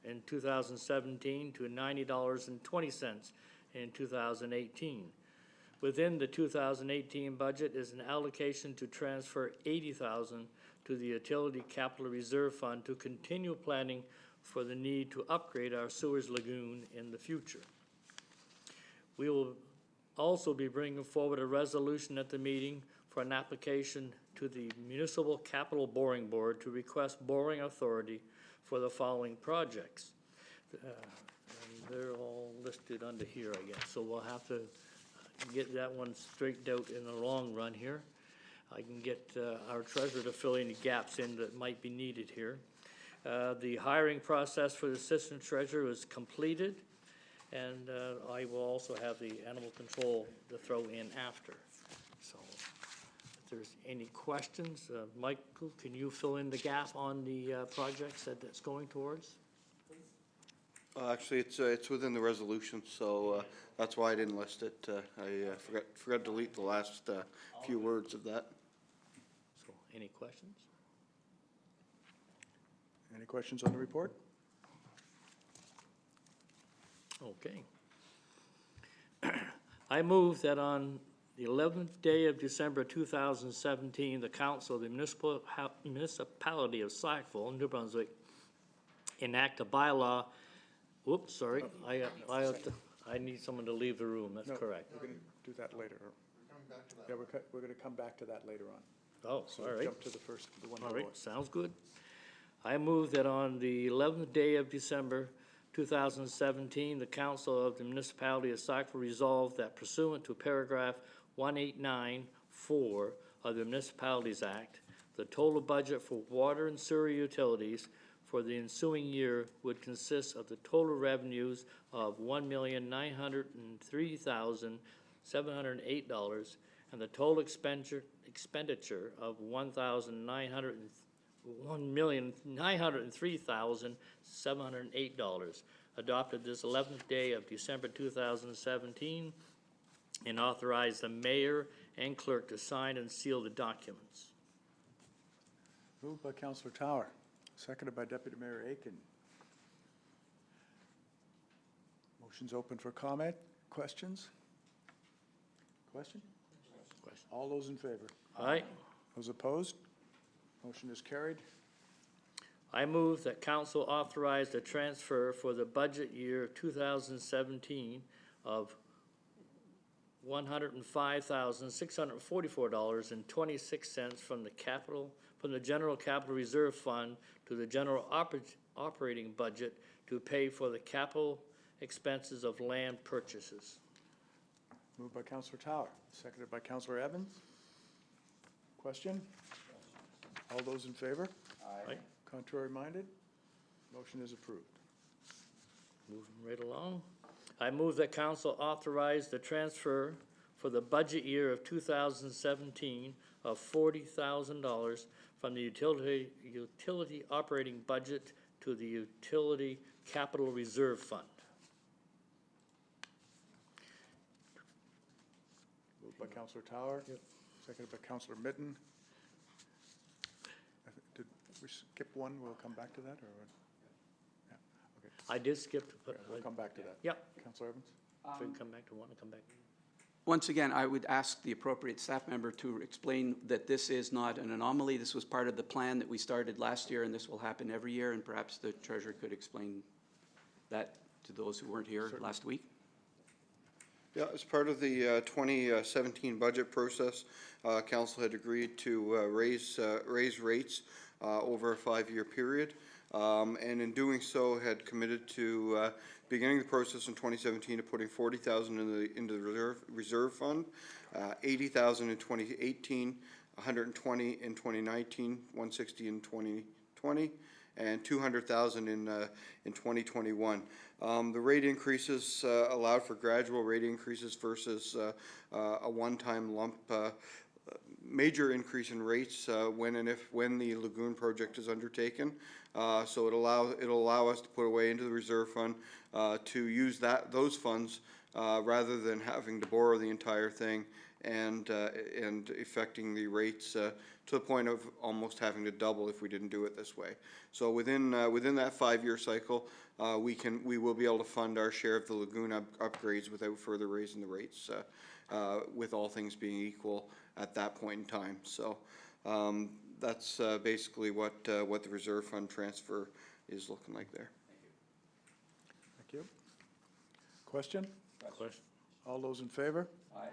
in 2017 to $90.20 in 2018. Within the 2018 budget is an allocation to transfer $80,000 to the Utility Capital Reserve Fund to continue planning for the need to upgrade our sewers lagoon in the future. We will also be bringing forward a resolution at the meeting for an application to the Municipal Capital Borrowing Board to request borrowing authority for the following projects. And they're all listed under here, I guess, so we'll have to get that one straightened out in the long run here. I can get our treasurer to fill any gaps in that might be needed here. The hiring process for the assistant treasurer is completed, and I will also have the animal control to throw in after. So if there's any questions, Michael, can you fill in the gap on the projects that it's going towards? Actually, it's within the resolution, so that's why I didn't list it. I forgot to delete the last few words of that. So, any questions? Any questions on the report? Okay. I move that on the 11th day of December 2017, the Council of the Municipality of Sackville, New Brunswick, enact a bylaw. Whoops, sorry. I need someone to leave the room. That's correct. We're going to do that later. Yeah, we're going to come back to that later on. Oh, So all right. jump to the one All below right, it. sounds good. I move that on the 11th day of December 2017, the Council of the Municipality of Sackville resolve that pursuant to paragraph 189(4) of the Municipalities Act, The total budget for water and sewer utilities for the ensuing year would consist of the total revenues of $1,903,708 and the total expenditure of $1,903,708, adopted this 11th day of December 2017, and authorized the mayor and clerk to sign and seal the documents. Moved by Councillor Tower, seconded by Deputy Mayor Aiken. Motion's open for comment. Questions? Question? All those in favor? Aye. Those opposed? Motion is carried. I move that council authorize the transfer for the budget year 2017 of $105,644.26 from the general capital reserve fund to the general operating budget to pay for the capital expenses of land purchases. Moved by Councillor Tower, seconded by Councillor Evans. Question? All those in favor? Aye. Contrary minded? Motion is approved. Moving right along. I move that council authorize the transfer for the budget year of 2017 of $40,000 from the utility operating budget to the utility capital reserve fund. Moved by Councillor Tower. Yep. Seconded by Councillor Mitten. Did we skip one? We'll come back to that, or what? Yeah, okay. I did skip to put, We'll come back to that. yep, Councillor Evans? if we can come back to one and come back. Once again, I would ask the appropriate staff member to explain that this is not an anomaly. This was part of the plan that we started last year, and this will happen every year, and perhaps the treasurer could explain that to those who weren't here last week. Yeah, as part of the 2017 budget process, council had agreed to raise rates over a 5-year period, and in doing so had committed to beginning the process in 2017 of putting $40,000 into the reserve fund, $80,000 in 2018, $120 in 2019, $160 in 2020, and $200,000 in 2021. The rate increases allowed for gradual rate increases versus a one-time lump major increase in rates when the lagoon project is undertaken. So it'll allow us to put away into the reserve fund to use those funds rather than having to borrow the entire thing and affecting the rates to the point of almost having to double if we didn't do it this way. So within that 5-year cycle, we will be able to fund our share of the lagoon upgrades without further raising the rates, with all things being equal at that point in time. So that's basically what the reserve fund transfer is looking like there. Thank you. Question? Question? All those in favor? Aye.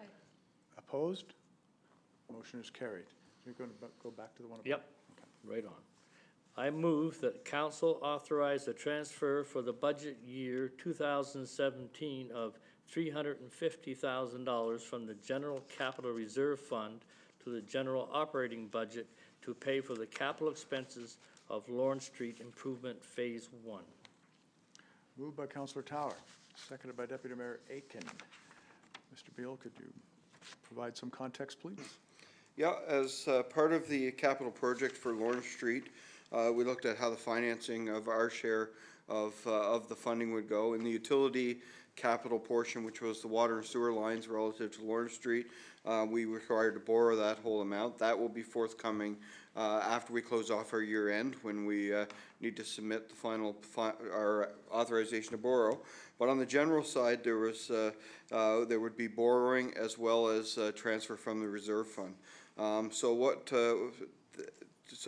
Opposed? Motion is carried. You're going to go back to the one above? Yep, right on. I move that council authorize the transfer for the budget year 2017 of $350,000 from the general capital reserve fund to the general operating budget to pay for the capital expenses of Lawrence Street Improvement Phase 1. Moved by Councillor Tower, seconded by Deputy Mayor Aiken. Mr. Beal, could you provide some context, please? Yeah, as part of the capital project for Lawrence Street, we looked at how the financing of our share of the funding would go. In the utility capital portion, which was the water and sewer lines relative to Lawrence Street, we were required to borrow that whole amount. That will be forthcoming after we close off our year end, when we need to submit the final our authorization to borrow. But on the general side, there would be borrowing as well as transfer from the reserve fund. So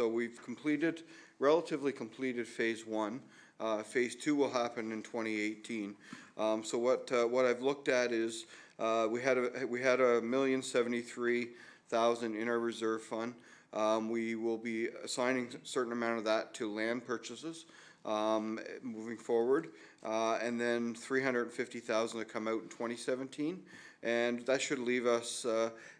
we've relatively completed phase 1. Phase 2 will happen in 2018. So what I've looked at is we had $1,073,000 in our reserve fund. We will be assigning a certain amount of that to land purchases moving forward, and then $350,000 to come out in 2017, And that should leave us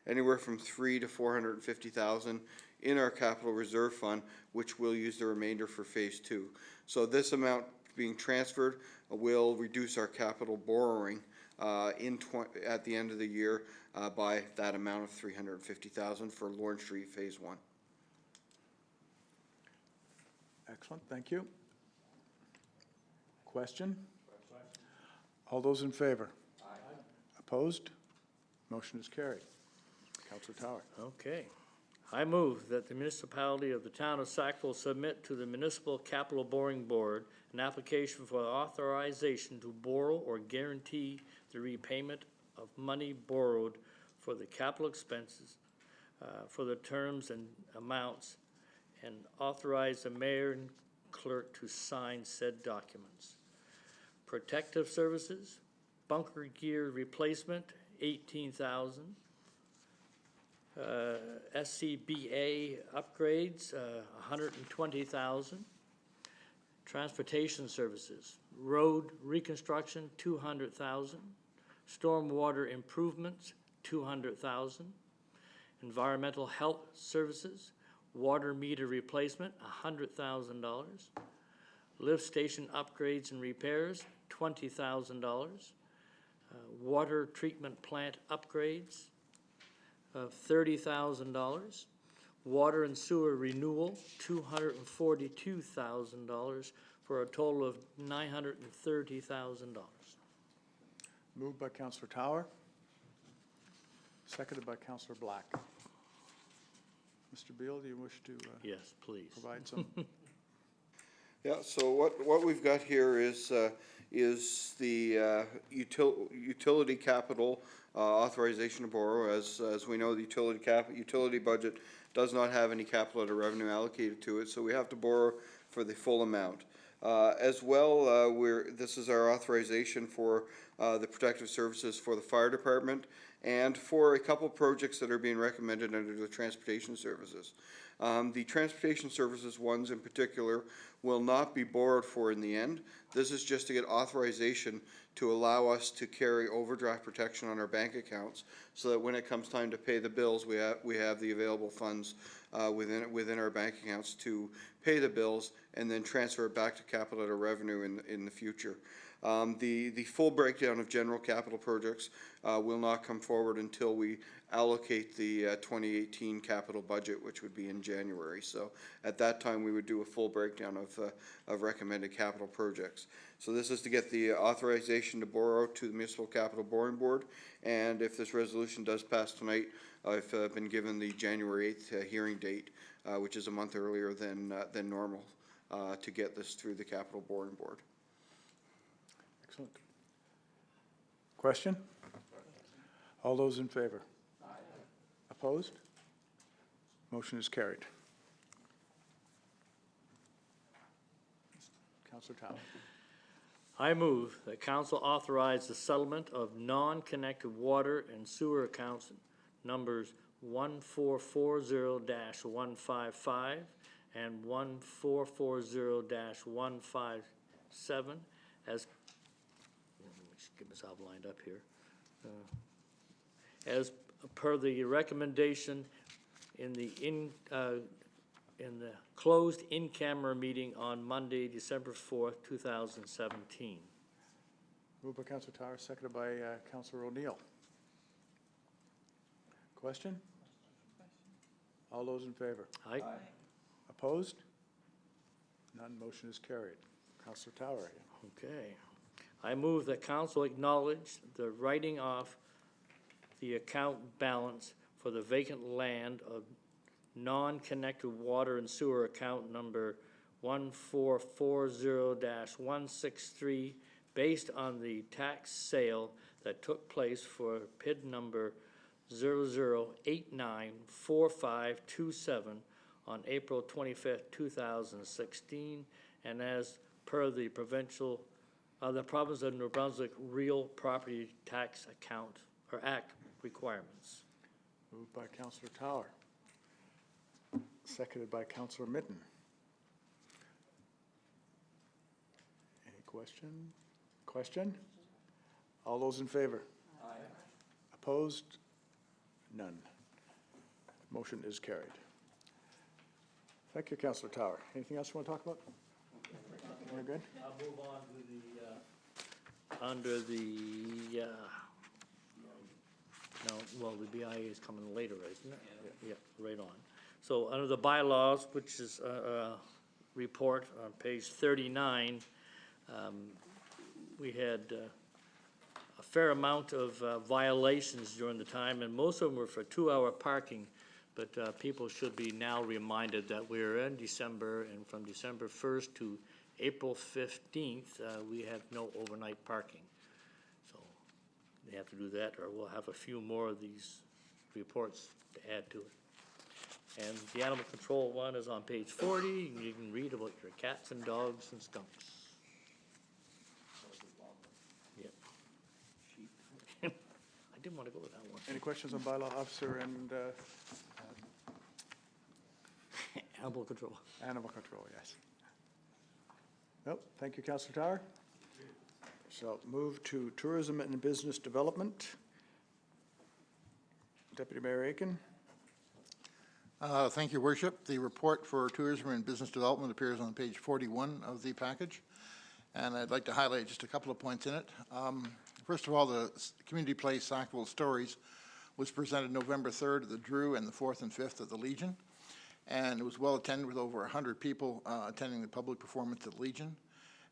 anywhere from $300,000 to $450,000 in our capital reserve fund, which we'll use the remainder for phase 2. So this amount being transferred will reduce our capital borrowing at the end of the year by that amount of $350,000 for Lawrence Street phase 1. Excellent, thank you. Question? All those in favor? Aye. Opposed? Motion is carried. Councillor Tower. Okay. I move that the municipality of the town of Sackville submit to the Municipal Capital Borrowing Board an application for authorization to borrow or guarantee the repayment of money borrowed for the capital expenses for the terms and amounts, and authorize the mayor and clerk to sign said documents. Protective services, bunker gear replacement, $18,000. SCBA upgrades, $120,000. Transportation services, road reconstruction, $200,000. Stormwater improvements, $200,000. Environmental health services, water meter replacement, $100,000. Lift station upgrades and repairs, $20,000. Water treatment plant upgrades of $30,000. Water and sewer renewal, $242,000, for a total of $930,000. Moved by Councillor Tower, seconded by Councillor Black. Mr. Beal, do you wish to Yes, please. provide some? Yeah, so what we've got here is the utility capital authorization to borrow. As we know, the utility budget does not have any capital to revenue allocated to it, so we have to borrow for the full amount. As well, this is our authorization for the protective services for the fire department and for a couple projects that are being recommended under the transportation services. The transportation services ones in particular will not be borrowed for in the end. This is just to get authorization to allow us to carry overdraft protection on our bank accounts, so that when it comes time to pay the bills, we have the available funds within our bank accounts to pay the bills and then transfer it back to capital to revenue in the future. The full breakdown of general capital projects will not come forward until we allocate the 2018 capital budget, which would be in January. So at that time, we would do a full breakdown of recommended capital projects. So this is to get the authorization to borrow to the Municipal Capital Borrowing Board, and if this resolution does pass tonight, I've been given the January 8th hearing date, which is a month earlier than normal, to get this through the Capital Borrowing Board. Excellent. Question? All those in favor? Aye. Opposed? Motion is carried. Councillor Tower. I move that council authorize the settlement of non-connected water and sewer accounts numbers 1440-155 and 1440-157 as, let me just get myself lined up here, as per the recommendation in the closed in-camera meeting on Monday, December 4th, 2017. Moved by Councillor Tower, seconded by Councillor O'Neill. Question? All those in favor? Aye. Opposed? None. Motion is carried. Councillor Tower. Okay. I move that council acknowledge the writing off the account balance for the vacant land of non-connected water and sewer account number 1440-163 based on the tax sale that took place for PID number 00894527 on April 25th, 2016, and as per the province of New Brunswick Real Property Tax Account or Act requirements. Moved by Councillor Tower, seconded by Councillor Mitten. Any question? Question? All those in favor? Aye. Opposed? None. Motion is carried. Thank you, Councillor Tower. Anything else you want to talk about? We're good? I'll move on to the, under the, no, well, the BIA is coming later, isn't it? Yeah, right on. So under the bylaws, which is a report on page 39, we had a fair amount of violations during the time, and most of them were for 2-hour parking. But people should be now reminded that we're in December, and from December 1st to April 15th, we have no overnight parking. So they have to do that, or we'll have a few more of these reports to add to it. And the animal control one is on page 40. You can read about your cats and dogs and skunks. Yeah. I didn't want to go with that one. Any questions on bylaw officer and Animal control. animal control? Yes. Nope. Thank you, Councillor Tower. So move to tourism and business development. Deputy Mayor Aiken. Thank you, Worship. The report for tourism and business development appears on page 41 of the package, and I'd like to highlight just a couple of points in it. First of all, the community play Sackville Stories was presented November 3rd at the Drew and the 4th and 5th at the Legion, and it was well attended with over 100 people attending the public performance at Legion.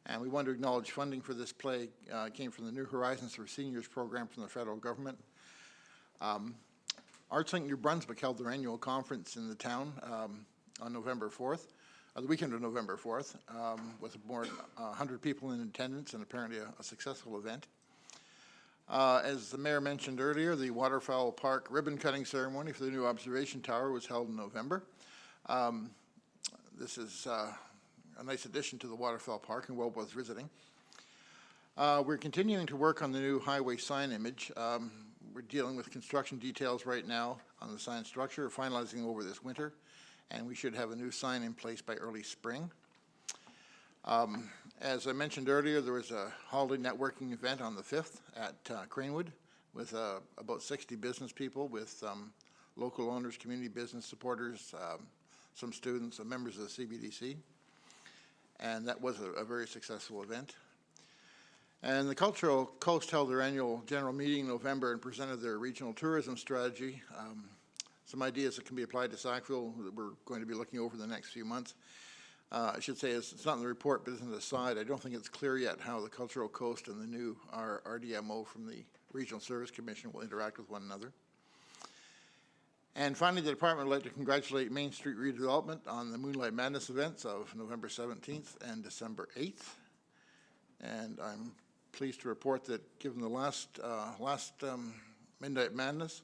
And we want to acknowledge funding for this play came from the New Horizons for Seniors program from the federal government. ArtsLink New Brunswick held their annual conference in the town on November 4th, the weekend of November 4th, with more than 100 people in attendance and apparently a successful event. As the mayor mentioned earlier, the Waterfowl Park ribbon cutting ceremony for the new observation tower was held in November. This is a nice addition to the Waterfowl Park and well worth visiting. We're continuing to work on the new highway sign image. We're dealing with construction details right now on the sign structure, finalizing over this winter, and we should have a new sign in place by early spring. As I mentioned earlier, there was a holiday networking event on the 5th at Cranewood with about 60 business people, with local owners, community business supporters, some students, and members of the CBDC. And that was a very successful event. And the Cultural Coast held their annual general meeting in November and presented their regional tourism strategy. Some ideas that can be applied to Sackville that we're going to be looking over the next few months. I should say it's not in the report, but as an aside, I don't think it's clear yet how the Cultural Coast and the new RDMO from the Regional Service Commission will interact with one another. And finally, the department would like to congratulate Main Street Redevelopment on the Moonlight Madness events of November 17th and December 8th. And I'm pleased to report that given the last Midnight Madness,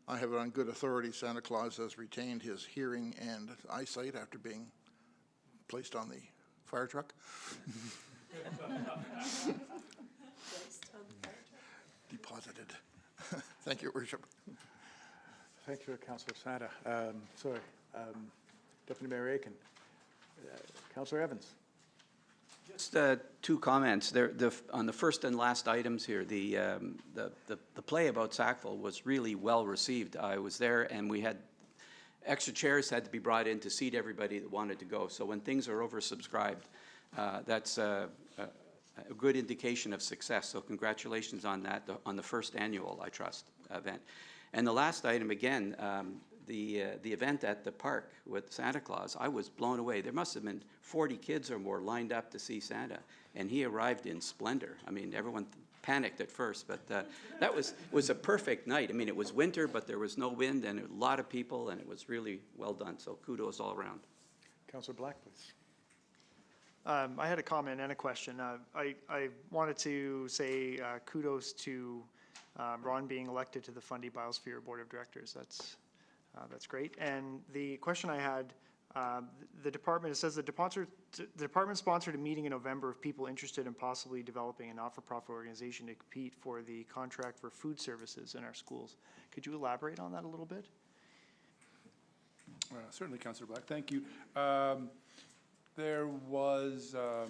I have it on good authority Santa Claus has retained his hearing and eyesight after being placed on the fire truck. Deposited. Thank you, Worship. Thank you, Councillor Santa. Deputy Mayor Aiken. Councillor Evans. Just two comments. On the first and last items here, the play about Sackville was really well received. I was there, and we had extra chairs had to be brought in to seat everybody that wanted to go. So when things are oversubscribed, that's a good indication of success. So congratulations on that, on the first annual, I trust, event. And the last item, again, the event at the park with Santa Claus, I was blown away. There must have been 40 kids or more lined up to see Santa, and he arrived in splendor. I mean, everyone panicked at first, but that was a perfect night. I mean, it was winter, but there was no wind, and a lot of people, and it was really well done. So kudos all around. Councillor Black, please. I had a comment and a question. I wanted to say kudos to Ron being elected to the Fundy Biosphere Board of Directors. That's great. And the question I had, the department, it says the department sponsored a meeting in November of people interested in possibly developing a not-for-profit organization to compete for the contract for food services in our schools. Could you elaborate on that a little bit? Certainly, Councillor Black. Thank you. There was a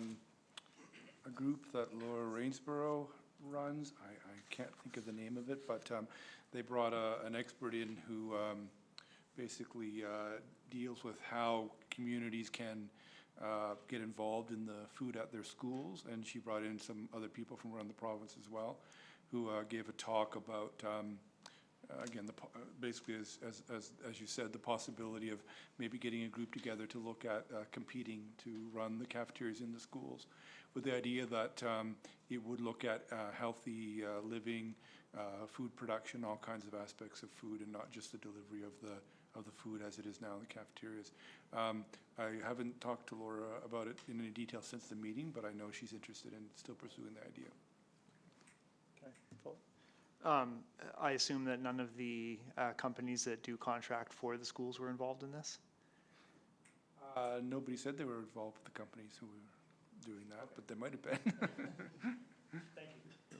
group that Laura Rainsborough runs. I can't think of the name of it, but they brought an expert in who basically deals with how communities can get involved in the food at their schools, and she brought in some other people from around the province as well, who gave a talk about, again, basically, as you said, the possibility of maybe getting a group together to look at competing to run the cafeterias in the schools, with the idea that it would look at healthy living, food production, all kinds of aspects of food, and not just the delivery of the food as it is now in the cafeterias. I haven't talked to Laura about it in any detail since the meeting, but I know she's interested in still pursuing the idea. I assume that none of the companies that do contract for the schools were involved in this? Nobody said they were involved with the companies who were doing that, but they might have been. Thank you.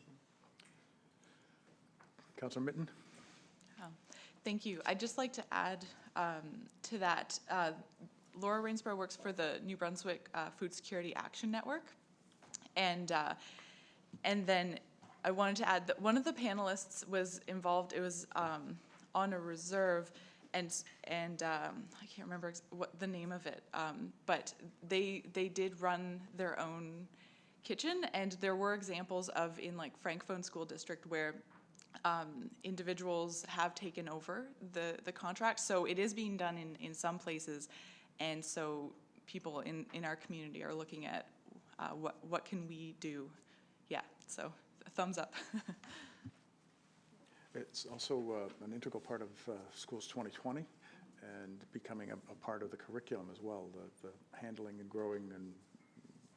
Councillor Mitten? Thank you. I'd just like to add to that. Laura Rainsborough works for the New Brunswick Food Security Action Network. And then I wanted to add that one of the panelists was involved. It was on a reserve, and I can't remember what the name of it, but they did run their own kitchen, and there were examples of in like Francophone School District where individuals have taken over the contract. So it is being done in some places, and so people in our community are looking at what can we do. Yeah, so a thumbs up. It's also an integral part of Schools 2020 and becoming a part of the curriculum as well, the handling and growing and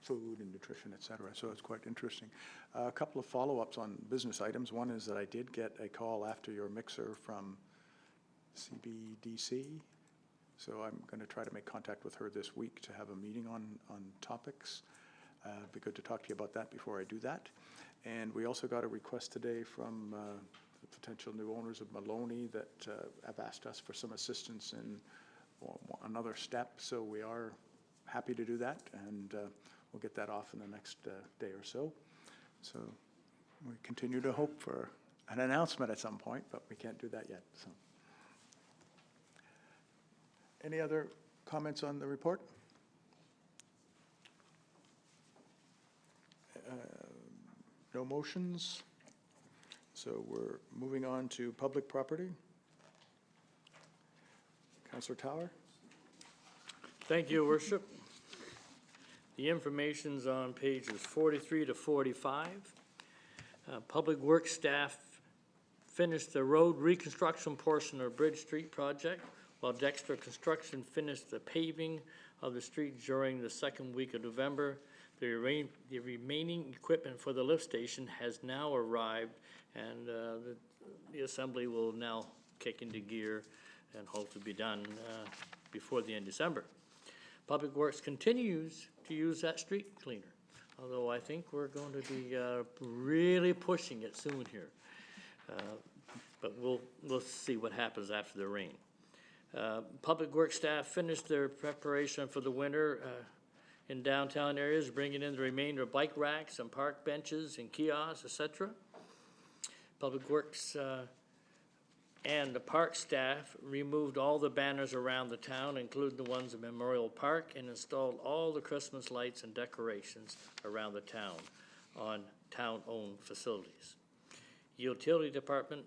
food and nutrition, et cetera. So it's quite interesting. A couple of follow-ups on business items. One is that I did get a call after your mixer from CBDC. So I'm going to try to make contact with her this week to have a meeting on topics. It'd be good to talk to you about that before I do that. And we also got a request today from the potential new owners of Maloney that have asked us for some assistance in another step. So we are happy to do that, and we'll get that off in the next day or so. So we continue to hope for an announcement at some point, but we can't do that yet. So, any other comments on the report? No motions. So we're moving on to public property. Councillor Tower. Thank you, Worship. The information's on pages 43 to 45. Public Works staff finished the road reconstruction portion of Bridge Street project, while Dexter Construction finished the paving of the street during the second week of November. The remaining equipment for the lift station has now arrived, and the assembly will now kick into gear and hope to be done before the end of December. Public Works continues to use that street cleaner, although I think we're going to be really pushing it soon here. But we'll see what happens after the rain. Public Works staff finished their preparation for the winter in downtown areas, bringing in the remainder of bike racks and park benches and kiosks, etc. Public Works and the park staff removed all the banners around the town, including the ones in Memorial Park, and installed all the Christmas lights and decorations around the town on town-owned facilities. The Utility Department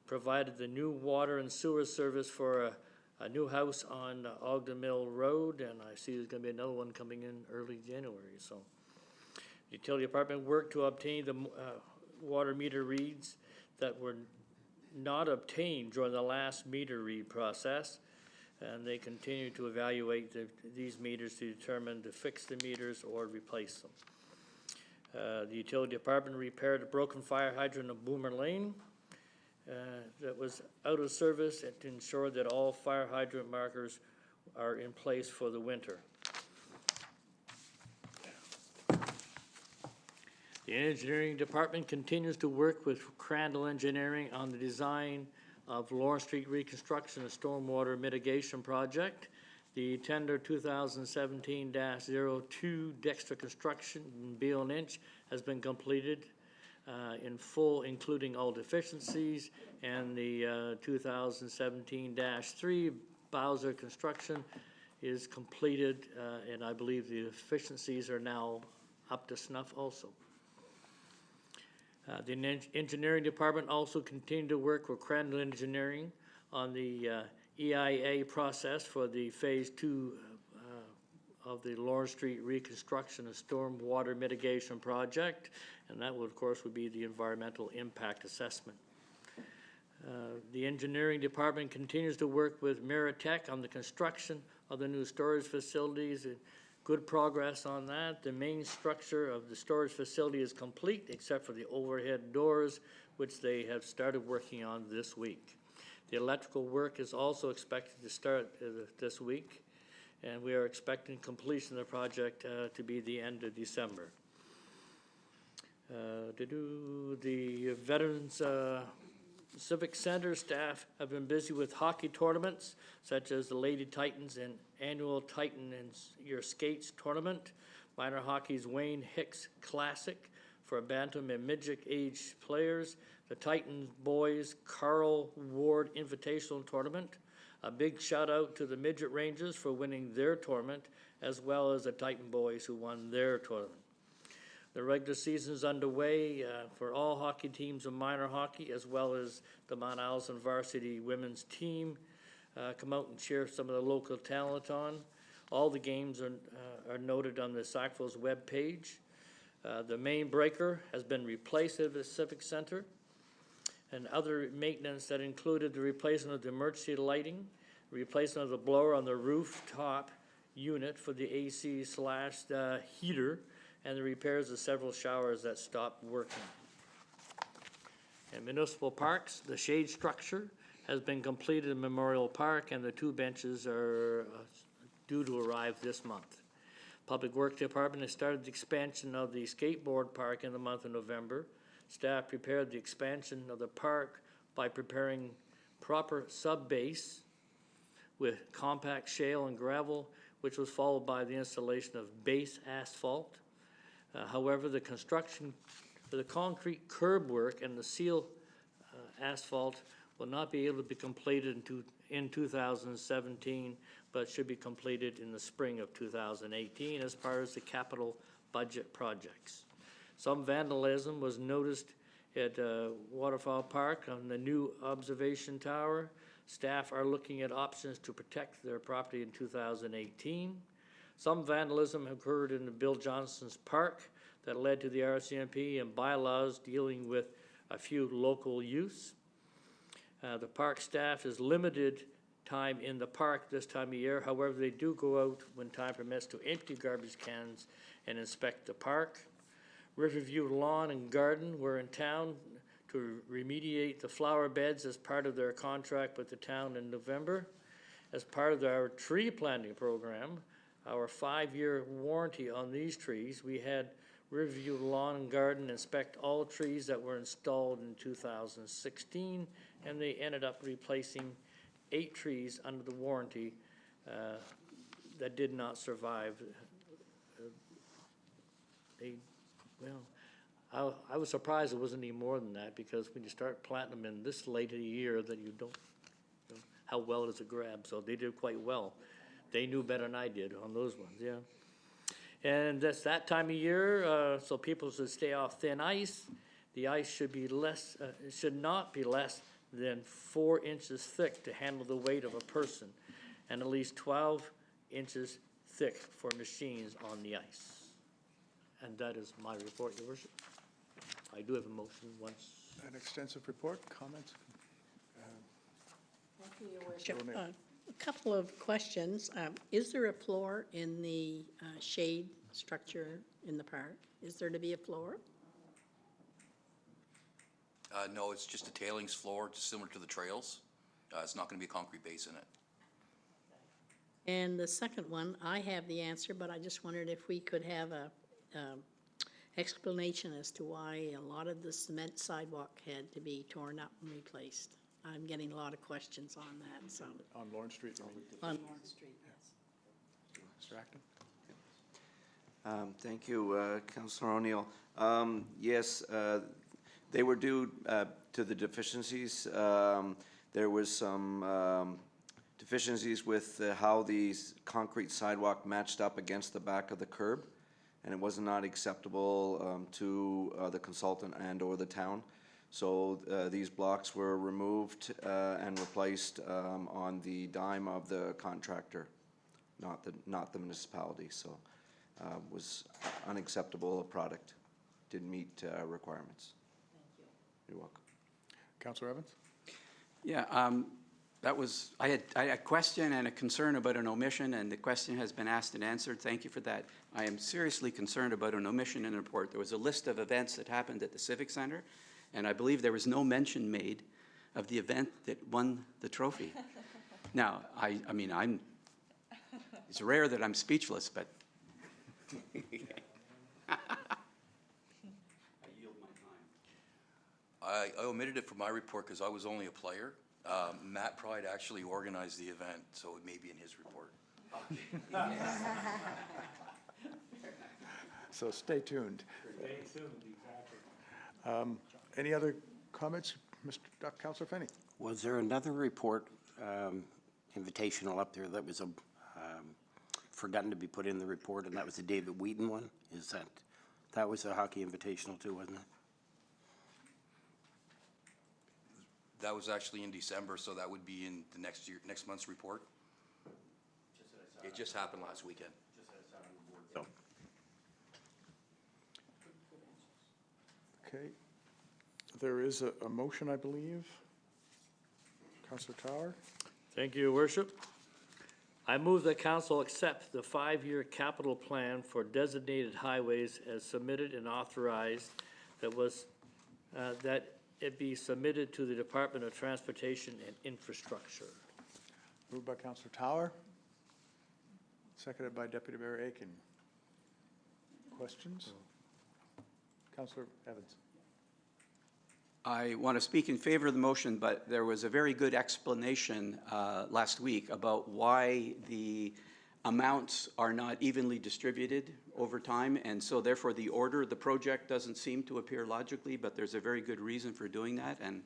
provided the new water and sewer service for a new house on Ogden Mill Road, and I see there's going to be another one coming in early January. So, the Utility Department worked to obtain the water meter reads that were not obtained during the last meter read process, and they continue to evaluate these meters to determine to fix the meters or replace them. The Utility Department repaired a broken fire hydrant on Boomer Lane that was out of service, and to ensure that all fire hydrant markers are in place for the winter. The engineering department continues to work with Crandall Engineering on the design of Lawrence Street reconstruction and stormwater mitigation project. The tender 2017-02 Dexter Construction in Beale and Inch has been completed. in full, including all deficiencies, and the 2017-3 Bowser construction is completed, and I believe the efficiencies are now up to snuff also. The engineering department also continued to work with Crandall Engineering on the EIA process for the Phase 2 of the Lawrence Street reconstruction and storm water mitigation project, and that would, of course, would be the environmental impact assessment. The engineering department continues to work with Meritech on the construction of the new storage facilities. Good progress on that. The main structure of the storage facility is complete, except for the overhead doors, which they have started working on this week. The electrical work is also expected to start this week, and we are expecting completion of the project to be the end of December. The Veterans Civic Center staff have been busy with hockey tournaments, such as the Lady Titans and annual Titan and Your Skates tournament, minor hockey's Wayne Hicks Classic for bantam and midget age players, the Titan Boys Carl Ward Invitational Tournament. A big shout out to the midget rangers for winning their tournament, as well as the Titan Boys who won their tournament. The regular season is underway for all hockey teams in minor hockey, as well as the Mount Allison varsity women's team. Come out and cheer some of the local talent on. All the games are noted on the Sackville's webpage. The main breaker has been replaced at the Civic Center, and other maintenance that included the replacement of the emergency lighting, replacement of the blower on the rooftop unit for the AC/heater, and the repairs of several showers that stopped working. In municipal parks, the shade structure has been completed in Memorial Park, and the 2 benches are due to arrive this month. Public Works Department has started the expansion of the skateboard park in the month of November. Staff prepared the expansion of the park by preparing proper sub-base with compact shale and gravel, which was followed by the installation of base asphalt. However, the construction for the concrete curb work and the seal asphalt will not be able to be completed in 2017, but should be completed in the spring of 2018 as part of the capital budget projects. Some vandalism was noticed at Waterfall Park on the new observation tower. Staff are looking at options to protect their property in 2018. Some vandalism occurred in the Bill Johnson's Park that led to the RCMP and bylaws dealing with a few local use. The park staff is limited time in the park this time of year. However, they do go out when time permits to empty garbage cans and inspect the park. Riverview Lawn and Garden were in town to remediate the flower beds as part of their contract with the town in November. As part of our tree planting program, our 5-year warranty on these trees, we had Riverview Lawn and Garden inspect all trees that were installed in 2016, and they ended up replacing 8 trees under the warranty that did not survive. I was surprised it wasn't any more than that, because when you start planting them in this late in the year, that you don't know how well does it grab. So they did quite well. They knew better than I did on those ones, yeah. And that's that time of year, so people should stay off thin ice. The ice should be less, it should not be less than 4 inches thick to handle the weight of a person, and at least 12 inches thick for machines on the ice. And that is my report, Your Worship. I do have a motion once. An extensive report, comments? Thank you, Your Worship. A couple of questions. Is there a floor in the shade structure in the park? Is there to be a floor? No, it's just a tailings floor, just similar to the trails. It's not going to be a concrete base in it. And the second one, I have the answer, but I just wondered if we could have a explanation as to why a lot of the cement sidewalk had to be torn up and replaced. I'm getting a lot of questions on that, so. On Lawrence Street, you mean? On Lawrence Street, yes. Mr. Acton? Thank you, Councillor O'Neill. Yes, They were due to the deficiencies. There was some deficiencies with how the concrete sidewalk matched up against the back of the curb, and it was not acceptable to the consultant and/or the town. So these blocks were removed and replaced on the dime of the contractor, not the municipality. So was unacceptable product, didn't meet requirements. Thank you. You're welcome. Councillor Evans? Yeah, that was, I had a question and a concern about an omission, and the question has been asked and answered. Thank you for that. I am seriously concerned about an omission in the report. There was a list of events that happened at the Civic Center, and I believe there was no mention made of the event that won the trophy. Now, I mean, it's rare that I'm speechless, but I yield my time. I omitted it from my report because I was only a player. Matt Pride actually organized the event, so it may be in his report. So stay tuned. Stay tuned, exactly. Any other comments, Councillor Finney? Was there another report, invitational up there that was forgotten to be put in the report, and that was the David Wheaton one? That was a hockey invitational too, wasn't it? That was actually in December, so that would be in the next month's report. It just happened last weekend. So, Okay. There is a motion, I believe. Councillor Tower? Thank you, Your Worship. I move that council accept the 5-year capital plan for designated highways as submitted and authorized, that it be submitted to the Department of Transportation and Infrastructure. Moved by Councillor Tower, seconded by Deputy Mayor Aiken. Questions? Councillor Evans? I want to speak in favor of the motion, but there was a very good explanation last week about why the amounts are not evenly distributed over time, and so therefore the order of the project doesn't seem to appear logically, but there's a very good reason for doing that, and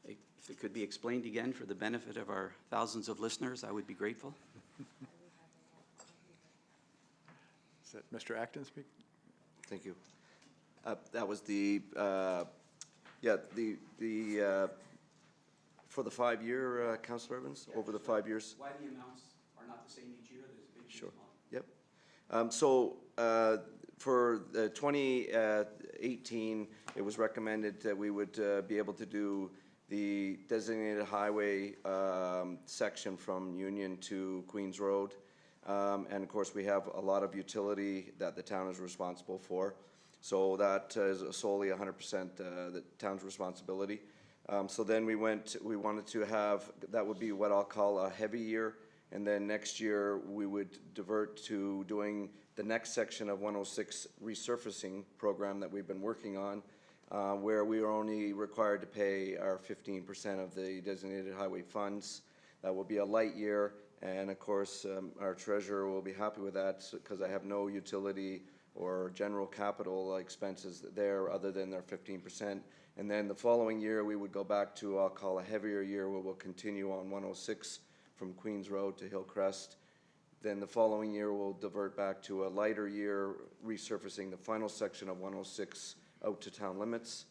if it could be explained again for the benefit of our thousands of listeners, I would be grateful. Is that Mr. Acton speak? Thank you. That was for the 5-year, Councillor Evans, over the 5 years. Why the amounts are not the same each year, there's a big Sure. Yep. For the 2018, it was recommended that we would be able to do the designated highway section from Union to Queens Road. And of course, we have a lot of utility that the town is responsible for. So that is solely 100% the town's responsibility. So then we wanted to have, that would be what I'll call a heavy year. And then next year, we would divert to doing the next section of 106 resurfacing program that we've been working on, where we are only required to pay our 15% of the designated highway funds. That will be a light year. And of course, our treasurer will be happy with that because I have no utility or general capital expenses there other than their 15%. And then the following year, we would go back to, I'll call a heavier year, where we'll continue on 106 from Queens Road to Hillcrest. Then the following year, we'll divert back to a lighter year, resurfacing the final section of 106 out to town limits,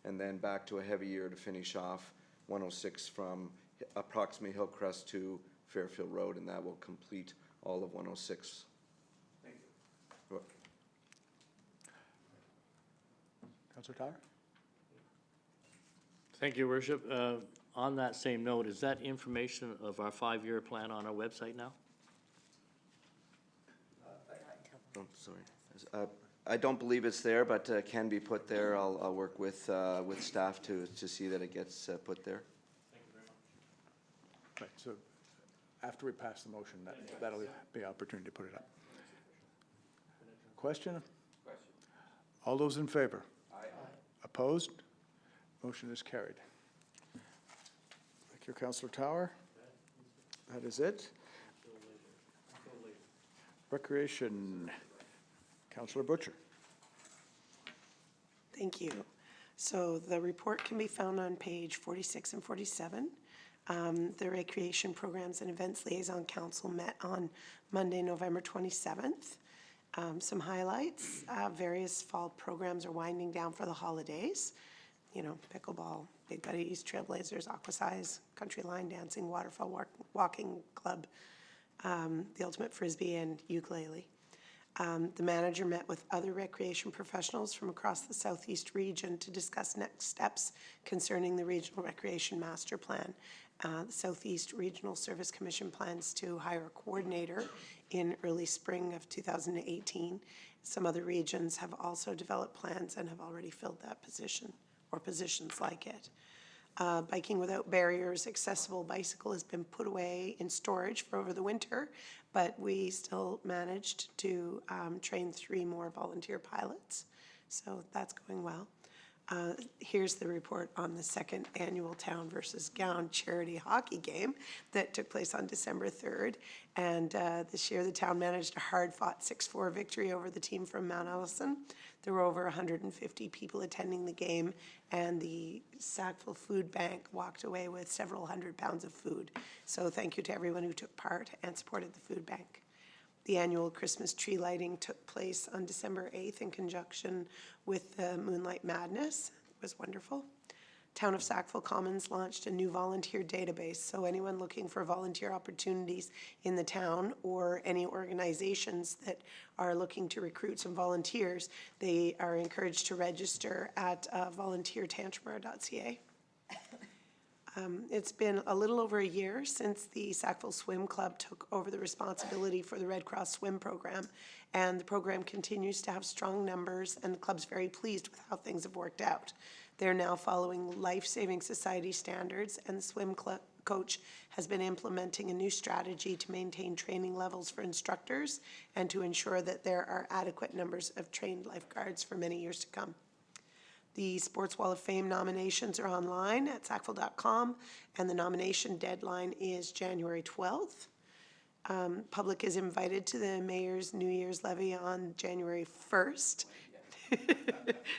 and then back to a heavy year to finish off 106 from approximately Hillcrest to Fairfield Road, and that will complete all of 106. Thank you. You're welcome. Councillor Tower? Thank you, Worship. On that same note, is that information of our 5-year plan on our website now? Oh, sorry. I don't believe it's there, but can be put there. I'll work with staff to see that it gets put there. Thank you very much. Right, so after we pass the motion, that'll be an opportunity to put it up. Question? All those in favor? Aye. Opposed? Motion is carried. Thank you, Councillor Tower. That is it. Recreation, Councillor Butcher. Thank you. So the report can be found on page 46 and 47. The Recreation Programs and Events Liaison Council met on Monday, November 27th. Some highlights, various fall programs are winding down for the holidays. You know, pickleball, Big Buddies, Trailblazers, Aquasize, Country Line Dancing, Waterfall Walking Club, the Ultimate Frisbee, and ukulele. The manager met with other recreation professionals from across the Southeast region to discuss next steps concerning the Regional Recreation Master Plan. The Southeast Regional Service Commission plans to hire a coordinator in early spring of 2018. Some other regions have also developed plans and have already filled that position or positions like it. Biking Without Barriers accessible bicycle has been put away in storage for over the winter, but we still managed to train 3 more volunteer pilots, so that's going well. Here's the report on the second annual Town versus Gown charity hockey game that took place on December 3rd. And this year the town managed a hard-fought 6-4 victory over the team from Mount Allison. There were over 150 people attending the game, and the Sackville Food Bank walked away with several hundred pounds of food. So thank you to everyone who took part and supported the food bank. The annual Christmas tree lighting took place on December 8th in conjunction with the Moonlight Madness. It was wonderful. Town of Sackville Commons launched a new volunteer database, so anyone looking for volunteer opportunities in the town or any organizations that are looking to recruit some volunteers, they are encouraged to register at volunteertantramar.ca. It's been a little over a year since the Sackville Swim Club took over the responsibility for the Red Cross Swim Program, and the program continues to have strong numbers, and the club's very pleased with how things have worked out. They're now following Life Saving Society standards, and the swim coach has been implementing a new strategy to maintain training levels for instructors and to ensure that there are adequate numbers of trained lifeguards for many years to come. The Sports Wall of Fame nominations are online at sackville.com, and the nomination deadline is January 12th. Public is invited to the Mayor's New Year's Levy on January 1st,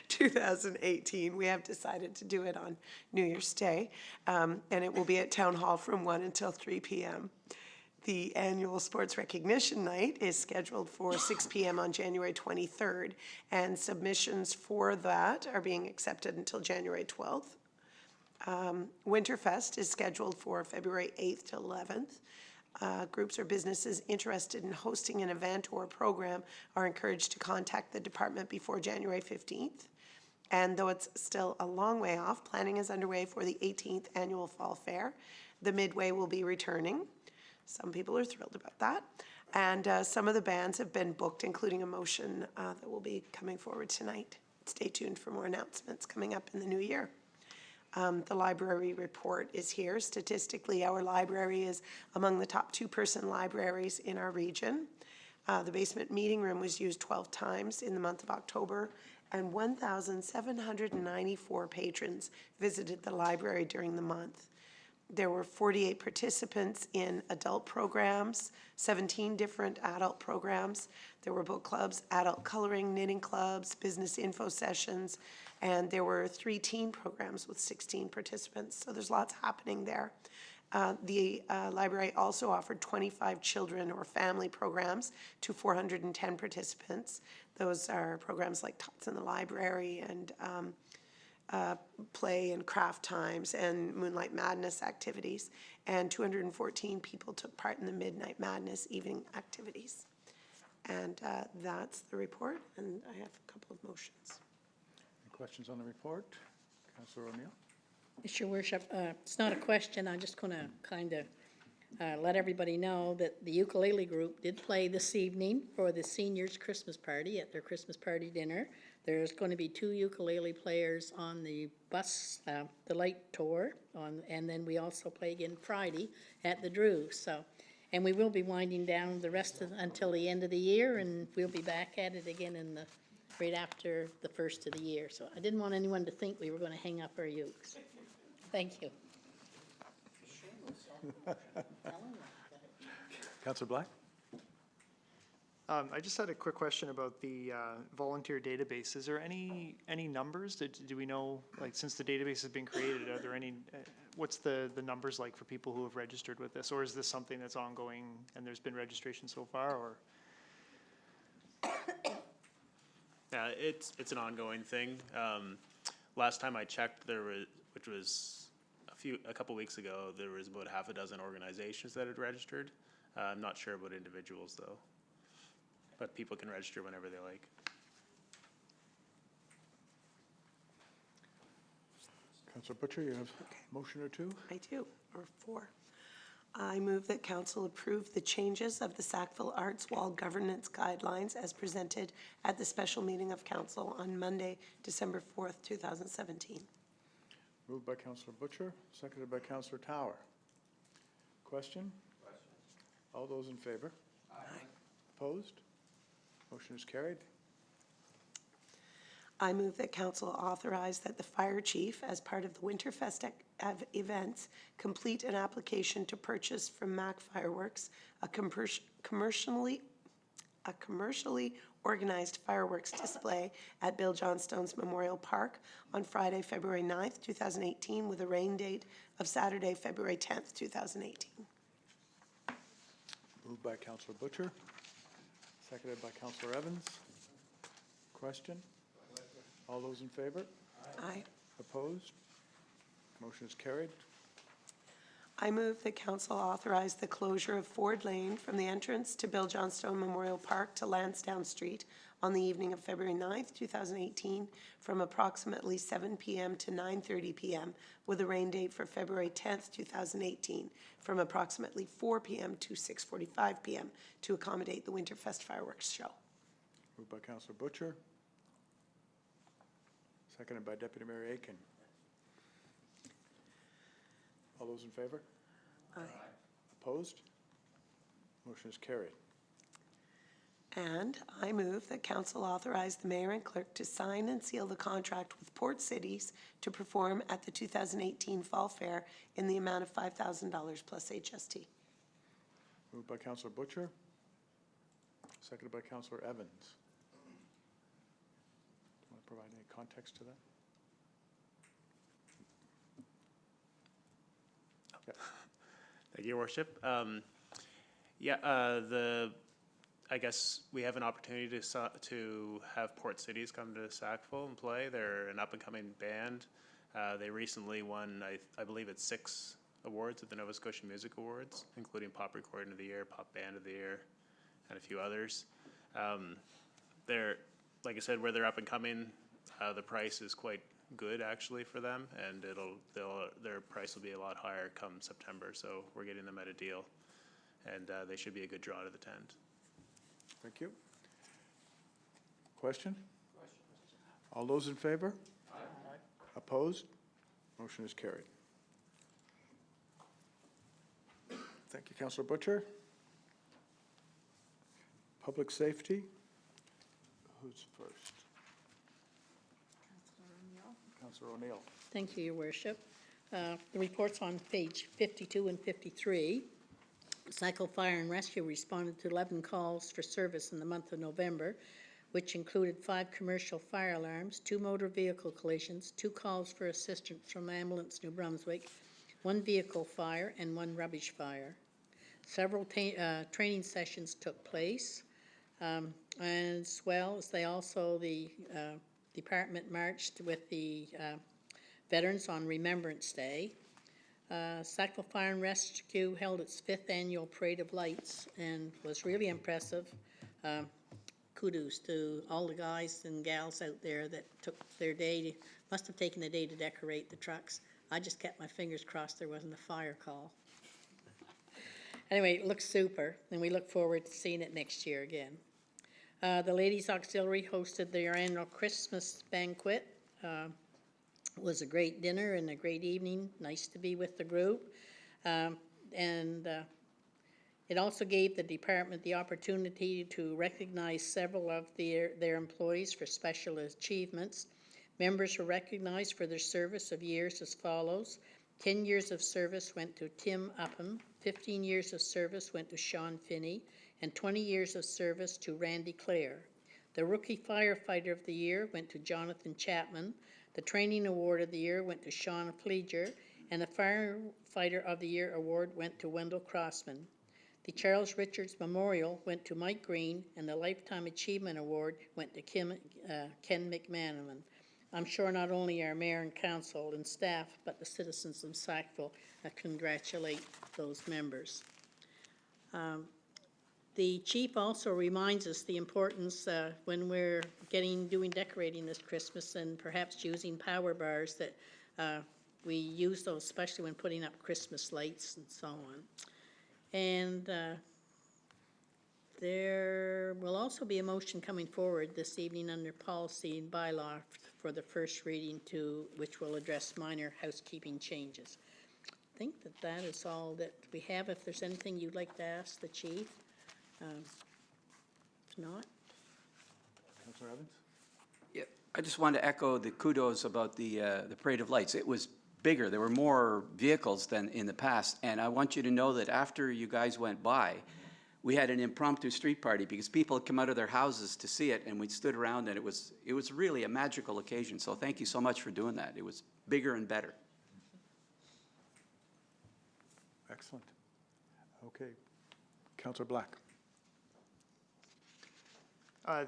2018. We have decided to do it on New Year's Day, and it will be at Town Hall from 1 until 3 p.m. The annual Sports Recognition Night is scheduled for 6 p.m. on January 23rd, and submissions for that are being accepted until January 12th. Winterfest is scheduled for February 8th to 11th. Groups or businesses interested in hosting an event or program are encouraged to contact the department before January 15th. And though it's still a long way off, planning is underway for the 18th Annual Fall Fair. The Midway will be returning. Some people are thrilled about that. And some of the bands have been booked, including Emotion, that will be coming forward tonight. Stay tuned for more announcements coming up in the new year. The library report is here. Statistically, our library is among the top 2-person libraries in our region. The basement meeting room was used 12 times in the month of October, and 1,794 patrons visited the library during the month. There were 48 participants in adult programs, 17 different adult programs. There were book clubs, adult coloring, knitting clubs, business info sessions, and there were 3 teen programs with 16 participants. So there's lots happening there. The library also offered 25 children or family programs to 410 participants. Those are programs like Tots in the Library and play and craft times and Moonlight Madness activities, and 214 people took part in the Midnight Madness evening activities. And that's the report, and I have a couple of motions. Any questions on the report? Councillor O'Neill? Yes, Your Worship, it's not a question, I'm just gonna kind of let everybody know that the ukulele group did play this evening for the seniors' Christmas party at their Christmas party dinner. There's going to be 2 ukulele players on the bus, the light tour, and then we also play again Friday at the Drew. So, and we will be winding down the rest of until the end of the year, and we'll be back at it again in the right after the first of the year. So I didn't want anyone to think we were going to hang up our ukes. Thank you. Councillor Black? I just had a quick question about the volunteer database. Is there any numbers? Do we know, like, since the database has been created, are there any, what's the numbers like for people who have registered with this? Or is this something that's ongoing and there's been registration so far, or? It's an ongoing thing. Last time I checked, which was a couple weeks ago, there was about half a dozen organizations that had registered. I'm not sure about individuals though, but people can register whenever they like. Councillor Butcher, you have a motion or two? I do, or 4. I move that council approve the changes of the Sackville Arts Wall Governance Guidelines as presented at the special meeting of council on Monday, December 4th, 2017. Moved by Councillor Butcher, seconded by Councillor Tower. Question? All those in favor? Aye. Opposed? Motion is carried. I move that council authorize that the fire chief, as part of the Winterfest events, complete an application to purchase from Mac Fireworks a commercially organized fireworks display at Bill Johnstone's Memorial Park on Friday, February 9th, 2018, with a rain date of Saturday, February 10th, 2018. Moved by Councillor Butcher, seconded by Councillor Evans. Question? All those in favor? Aye. Opposed? Motion is carried. I move that council authorize the closure of Ford Lane from the entrance to Bill Johnstone Memorial Park to Lansdowne Street on the evening of February 9th, 2018, from approximately 7 p.m. to 9:30 p.m., with a rain date for February 10th, 2018, from approximately 4 p.m. to 6:45 p.m. to accommodate the Winterfest fireworks show. Moved by Councillor Butcher, seconded by Deputy Mayor Aiken. All those in favor? Aye. Opposed? Motion is carried. And I move that council authorize the mayor and clerk to sign and seal the contract with Port Cities to perform at the 2018 Fall Fair in the amount of $5,000 plus HST. Moved by Councillor Butcher, seconded by Councillor Evans. Do you want to provide any context to that? Thank you, Your Worship. I guess we have an opportunity to have Port Cities come to Sackville and play. They're an up-and-coming band. They recently won, I believe it's 6 awards at the Nova Scotia Music Awards, including Pop Recording of the Year, Pop Band of the Year, and a few others. They're, like I said, where they're up-and-coming, the price is quite good actually for them, and their price will be a lot higher come September, so we're getting them at a deal, and they should be a good draw to the tent. Thank you. Question? All those in favor? Aye. Opposed? Motion is carried. Thank you, Councillor Butcher. Public safety? Who's first? Councillor O'Neill. Thank you, Your Worship. The report's on page 52 and 53. Sackville Fire and Rescue responded to 11 calls for service in the month of November, which included 5 commercial fire alarms, 2 motor vehicle collisions, 2 calls for assistance from Ambulance New Brunswick, 1 vehicle fire, and 1 rubbish fire. Several training sessions took place, as well as the department marched with the veterans on Remembrance Day. Sackville Fire and Rescue held its 5th annual Parade of Lights and was really impressive. Kudos to all the guys and gals out there that took their day, must have taken a day to decorate the trucks. I just kept my fingers crossed there wasn't a fire call. Anyway, it looks super, and we look forward to seeing it next year again. The Ladies Auxiliary hosted their annual Christmas banquet. It was a great dinner and a great evening. Nice to be with the group. It also gave the department the opportunity to recognize several of their employees for special achievements. Members were recognized for their service of years as follows: 10 years of service went to Tim Upham, 15 years of service went to Sean Finney, and 20 years of service to Randy Clare. The Rookie Firefighter of the Year went to Jonathan Chapman. The Training Award of the Year went to Sean Fleeger, and the Firefighter of the Year award went to Wendell Crossman. The Charles Richards Memorial went to Mike Green, and the Lifetime Achievement Award went to Ken McManaman. I'm sure not only our mayor and council and staff, but the citizens of Sackville congratulate those members. The chief also reminds us the importance when we're doing decorating this Christmas and perhaps using power bars that we use those, especially when putting up Christmas lights and so on. And there will also be a motion coming forward this evening under policy and bylaw for the first reading which will address minor housekeeping changes. I think that is all that we have. If there's anything you'd like to ask the chief. If not. Councillor Evans? Yeah, I just wanted to echo the kudos about the Parade of Lights. It was bigger. There were more vehicles than in the past. And I want you to know that after you guys went by, we had an impromptu street party because people had come out of their houses to see it, and we stood around, and it was really a magical occasion. So thank you so much for doing that. It was bigger and better. Excellent. Okay. Councillor Black.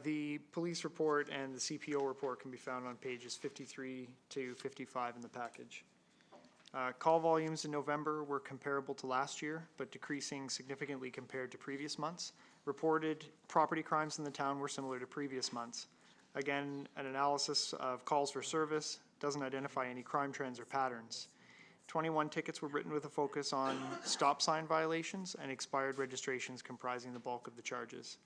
The police report and the CPO report can be found on pages 53 to 55 in the package. Call volumes in November were comparable to last year, but decreasing significantly compared to previous months. Reported property crimes in the town were similar to previous months. Again, an analysis of calls for service doesn't identify any crime trends or patterns. 21 tickets were written with a focus on stop sign violations and expired registrations comprising the bulk of the charges.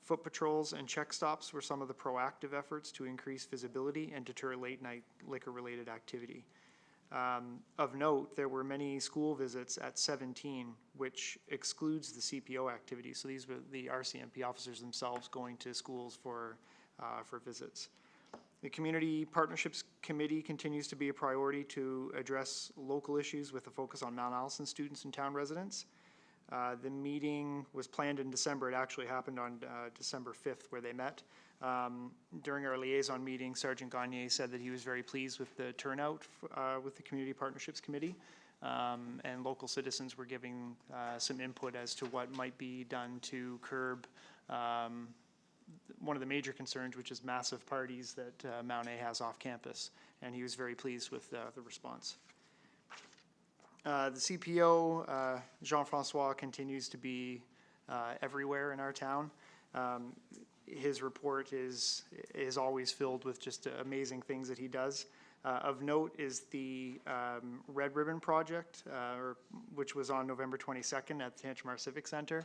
Foot patrols and check stops were some of the proactive efforts to increase visibility and deter late-night liquor-related activity. Of note, there were many school visits at 17, which excludes the CPO activity. So these were the RCMP officers themselves going to schools for visits. The Community Partnerships Committee continues to be a priority to address local issues with a focus on Mount Allison students and town residents. The meeting was planned in December. It actually happened on December 5th where they met. During our liaison meeting, Sergeant Gagne said that he was very pleased with the turnout with the Community Partnerships Committee, and local citizens were giving some input as to what might be done to curb one of the major concerns, which is massive parties that Mount A has off campus, and he was very pleased with the response. The CPO, Jean-Francois, continues to be everywhere in our town. His report is always filled with just amazing things that he does. Of note is the Red Ribbon Project, which was on November 22nd at the Tantramar Civic Center.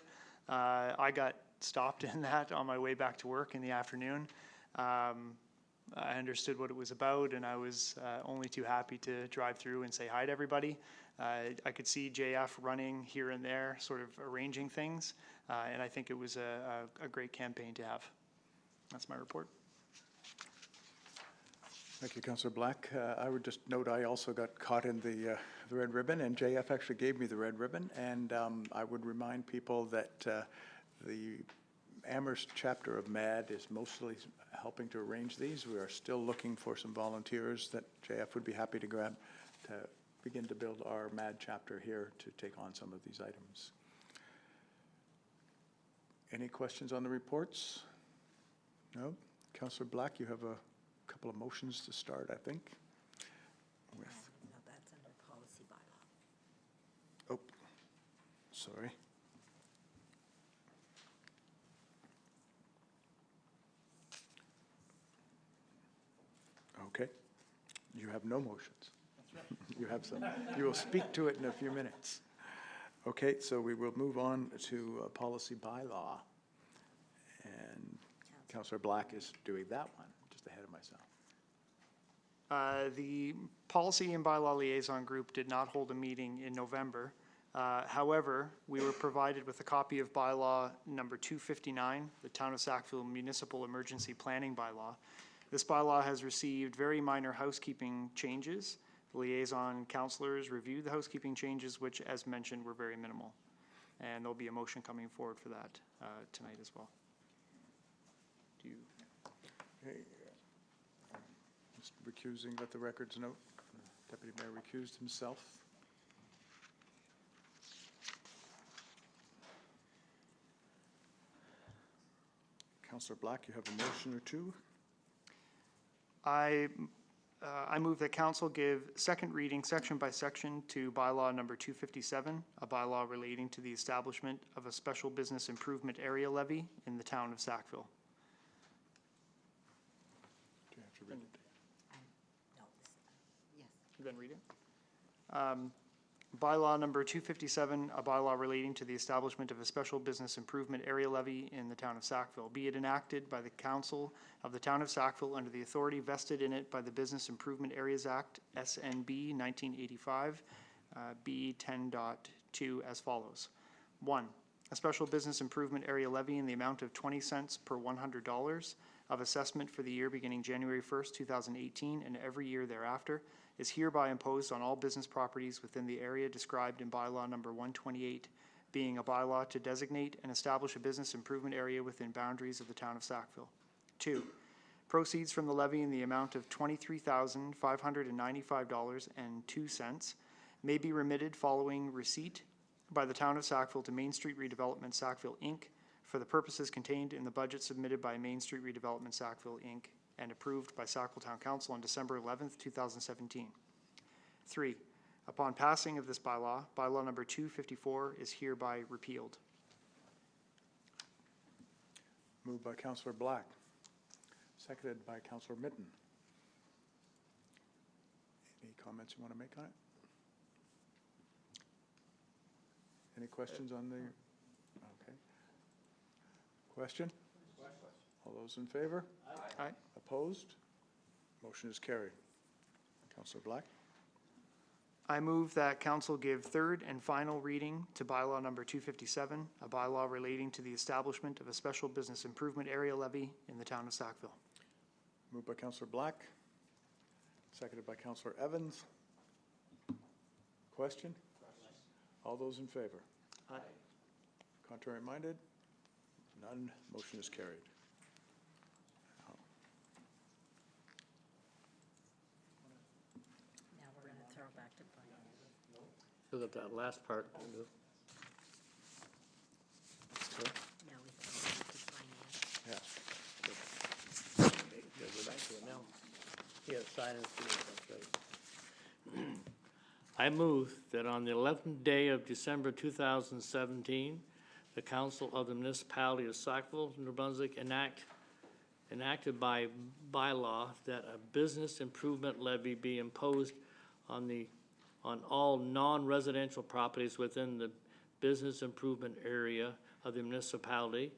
I got stopped in that on my way back to work in the afternoon. I understood what it was about, and I was only too happy to drive through and say hi to everybody. I could see JF running here and there, sort of arranging things, and I think it was a great campaign to have. That's my report. Thank you, Councillor Black. I would just note I also got caught in the red ribbon, and JF actually gave me the red ribbon, and I would remind people that the Amherst chapter of MAD is mostly helping to arrange these. We are still looking for some volunteers that JF would be happy to grab to begin to build our MAD chapter here to take on some of these items. Any questions on the reports? No? Councillor Black, you have a couple of motions to start, I think. No, that's under policy bylaw. Oh, sorry. Okay. You have no motions. That's right. You have some. You will speak to it in a few minutes. Okay, so we will move on to policy bylaw. And Councillor Black is doing that one, just ahead of myself. The Policy and Bylaw Liaison Group did not hold a meeting in November. However, we were provided with a copy of bylaw number 259, the Town of Sackville Municipal Emergency Planning Bylaw. This bylaw has received very minor housekeeping changes The liaison counselors reviewed the housekeeping changes, which, as mentioned, were very minimal. And there'll be a motion coming forward for that tonight as well. Do you? Okay. Just recusing, let the records note. Deputy Mayor recused himself. Councillor Black, you have a motion or two? I move that council give second reading section by section to bylaw number 257, a bylaw relating to the establishment of a special business improvement area levy in the town of Sackville. Do you have to read it? You been reading? Bylaw number 257, a bylaw relating to the establishment of a special business improvement area levy in the town of Sackville. Be it enacted by the council of the town of Sackville under the authority vested in it by the Business Improvement Areas Act, SNB 1985, B 10.2 as follows. 1. A special business improvement area levy in the amount of 20 cents per $100 of assessment for the year beginning January 1st, 2018 and every year thereafter is hereby imposed on all business properties within the area described in bylaw number 128, being a bylaw to designate and establish a business improvement area within boundaries of the town of Sackville. 2. Proceeds from the levy in the amount of $23,595.02 may be remitted following receipt by the town of Sackville to Main Street Redevelopment Sackville, Inc. for the purposes contained in the budget submitted by Main Street Redevelopment Sackville, Inc. and approved by Sackville Town Council on December 11th, 2017. 3. Upon passing of this bylaw, bylaw number 254 is hereby repealed. Moved by Councillor Black, seconded by Councillor Mitten. Any comments you want to make on it? Any questions on the, okay. Question? All those in favor? Aye. Opposed? Motion is carried. Councillor Black? I move that council give third and final reading to bylaw number 257, a bylaw relating to the establishment of a special business improvement area levy in the town of Sackville. Moved by Councillor Black, seconded by Councillor Evans. Question? All those in favor? Aye. Contrary minded? None. Motion is carried. Now we're gonna throw back to finance. Look at that last part. Okay. Now we throw back to finance. Yeah. Go back to it now. Yeah, sign and seal, that's right. I move that on the 11th day of December 2017, the Council of the Municipality of Sackville, New Brunswick enacted by bylaw that a business improvement levy be imposed on all non-residential properties within the business improvement area of the municipality,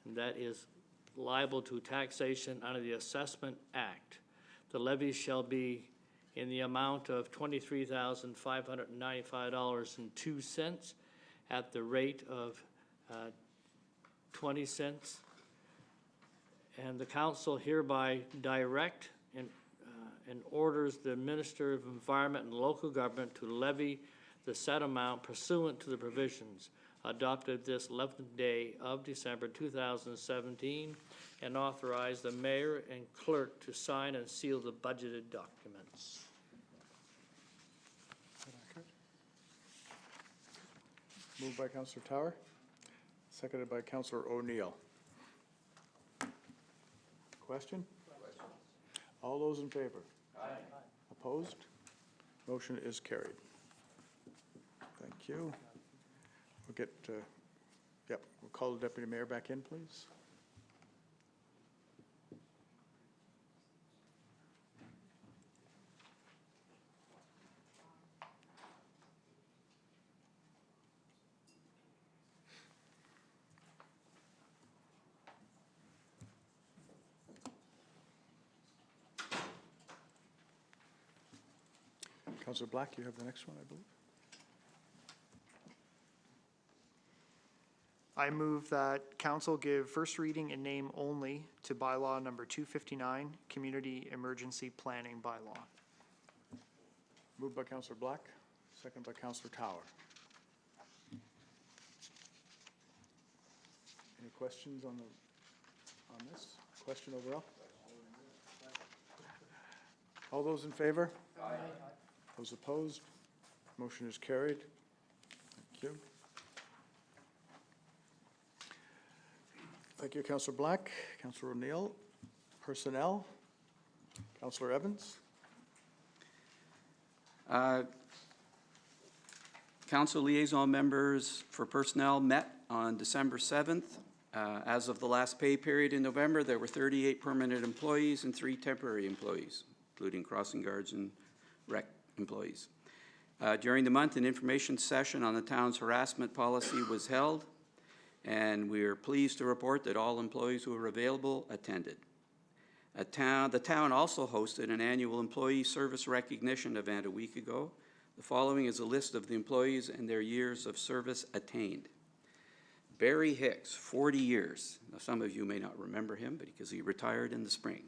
and that is liable to taxation under the Assessment Act. The levy shall be in the amount of $23,595.02 at the rate of 20 cents. And the council hereby direct and orders the Minister of Environment and Local Government to levy the said amount pursuant to the provisions adopted this 11th day of December 2017 and authorize the mayor and clerk to sign and seal the budgeted documents. Moved by Councillor Tower, seconded by Councillor O'Neill. Question? All those in favor? Aye. Opposed? Motion is carried. Thank you. We'll get, yep, we'll call the Deputy Mayor back in, please. Councillor Black, you have the next one, I believe. I move that council give first reading in name only to bylaw number 259, Community Emergency Planning Bylaw. Moved by Councillor Black, second by Councillor Tower. Any questions on this? Question overall? All those in favor? Aye. Those opposed? Motion is carried. Thank you. Thank you, Councillor Black. Councillor O'Neill. Personnel. Councillor Evans. Council liaison members for personnel met on December 7th. As of the last pay period in November, there were 38 permanent employees and 3 temporary employees, including crossing guards and rec employees. During the month, an information session on the town's harassment policy was held, and we are pleased to report that all employees who were available attended. The town also hosted an annual employee service recognition event a week ago. The following is a list of the employees and their years of service attained. Barry Hicks, 40 years. Now, some of you may not remember him, but because he retired in the spring.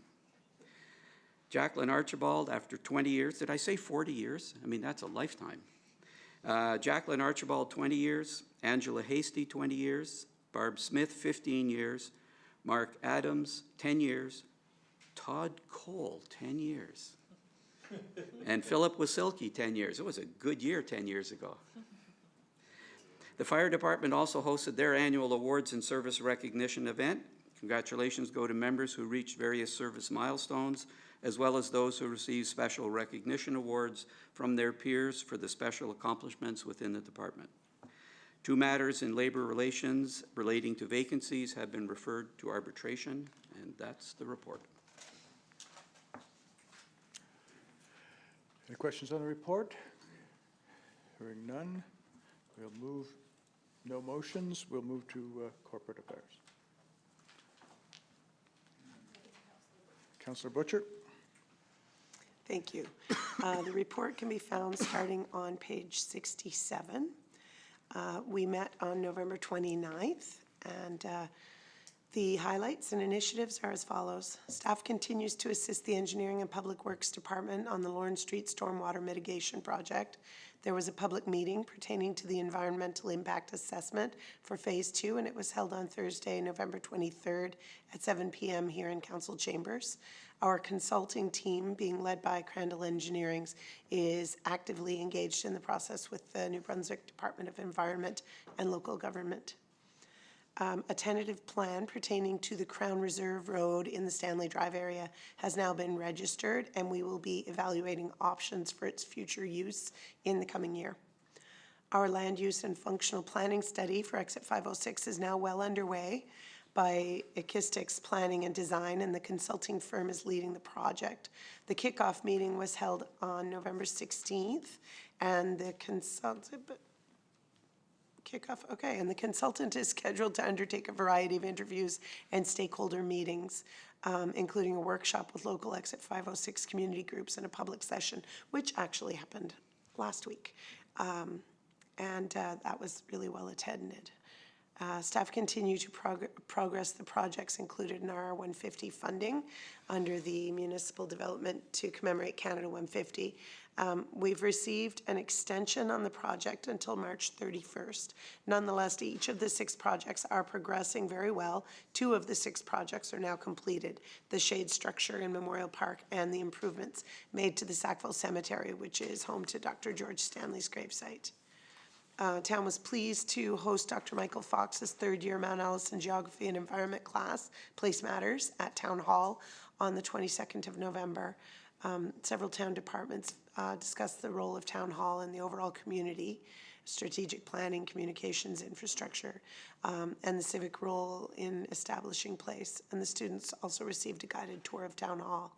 Jacqueline Archibald, after 20 years. Did I say 40 years? I mean, that's a lifetime. Jacqueline Archibald, 20 years. Angela Hasty, 20 years. Barb Smith, 15 years. Mark Adams, 10 years. Todd Cole, 10 years. And Philip Wasilki, 10 years. It was a good year 10 years ago. The fire department also hosted their annual awards and service recognition event. Congratulations go to members who reached various service milestones, as well as those who received special recognition awards from their peers for the special accomplishments within the department. 2 matters in labor relations relating to vacancies have been referred to arbitration, and that's the report. Any questions on the report? Hearing none, we'll move, no motions, we'll move to corporate affairs. Councillor Butcher. Thank you. The report can be found starting on page 67. We met on November 29th, and the highlights and initiatives are as follows. Staff continues to assist the Engineering and Public Works Department on the Lawrence Street Stormwater Mitigation Project. There was a public meeting pertaining to the environmental impact assessment for Phase 2, and it was held on Thursday, November 23rd at 7 p.m. here in Council Chambers. Our consulting team, being led by Crandall Engineering, is actively engaged in the process with the New Brunswick Department of Environment and Local Government. A tentative plan pertaining to the Crown Reserve Road in the Stanley Drive area has now been registered, and we will be evaluating options for its future use in the coming year. Our land use and functional planning study for Exit 506 is now well underway by Acoustics Planning and Design, and the consulting firm is leading the project. The kickoff meeting was held on November 16th, and the consultant is scheduled to undertake a variety of interviews and stakeholder meetings, including a workshop with local Exit 506 community groups and a public session, which actually happened last week. That was really well attended. Staff continue to progress the projects included in our 150 funding under the Municipal Development to Commemorate Canada 150. We've received an extension on the project until March 31st. Nonetheless, each of the 6 projects are progressing very well. 2 of the 6 projects are now completed: the shade structure in Memorial Park and the improvements made to the Sackville Cemetery, which is home to Dr. George Stanley's gravesite. Town was pleased to host Dr. Michael Fox's 3rd year Mount Allison Geography and Environment class, Place Matters, at Town Hall on the 22nd of November. Several town departments discussed the role of Town Hall in the overall community, strategic planning, communications, infrastructure, and the civic role in establishing place. And the students also received a guided tour of Town Hall.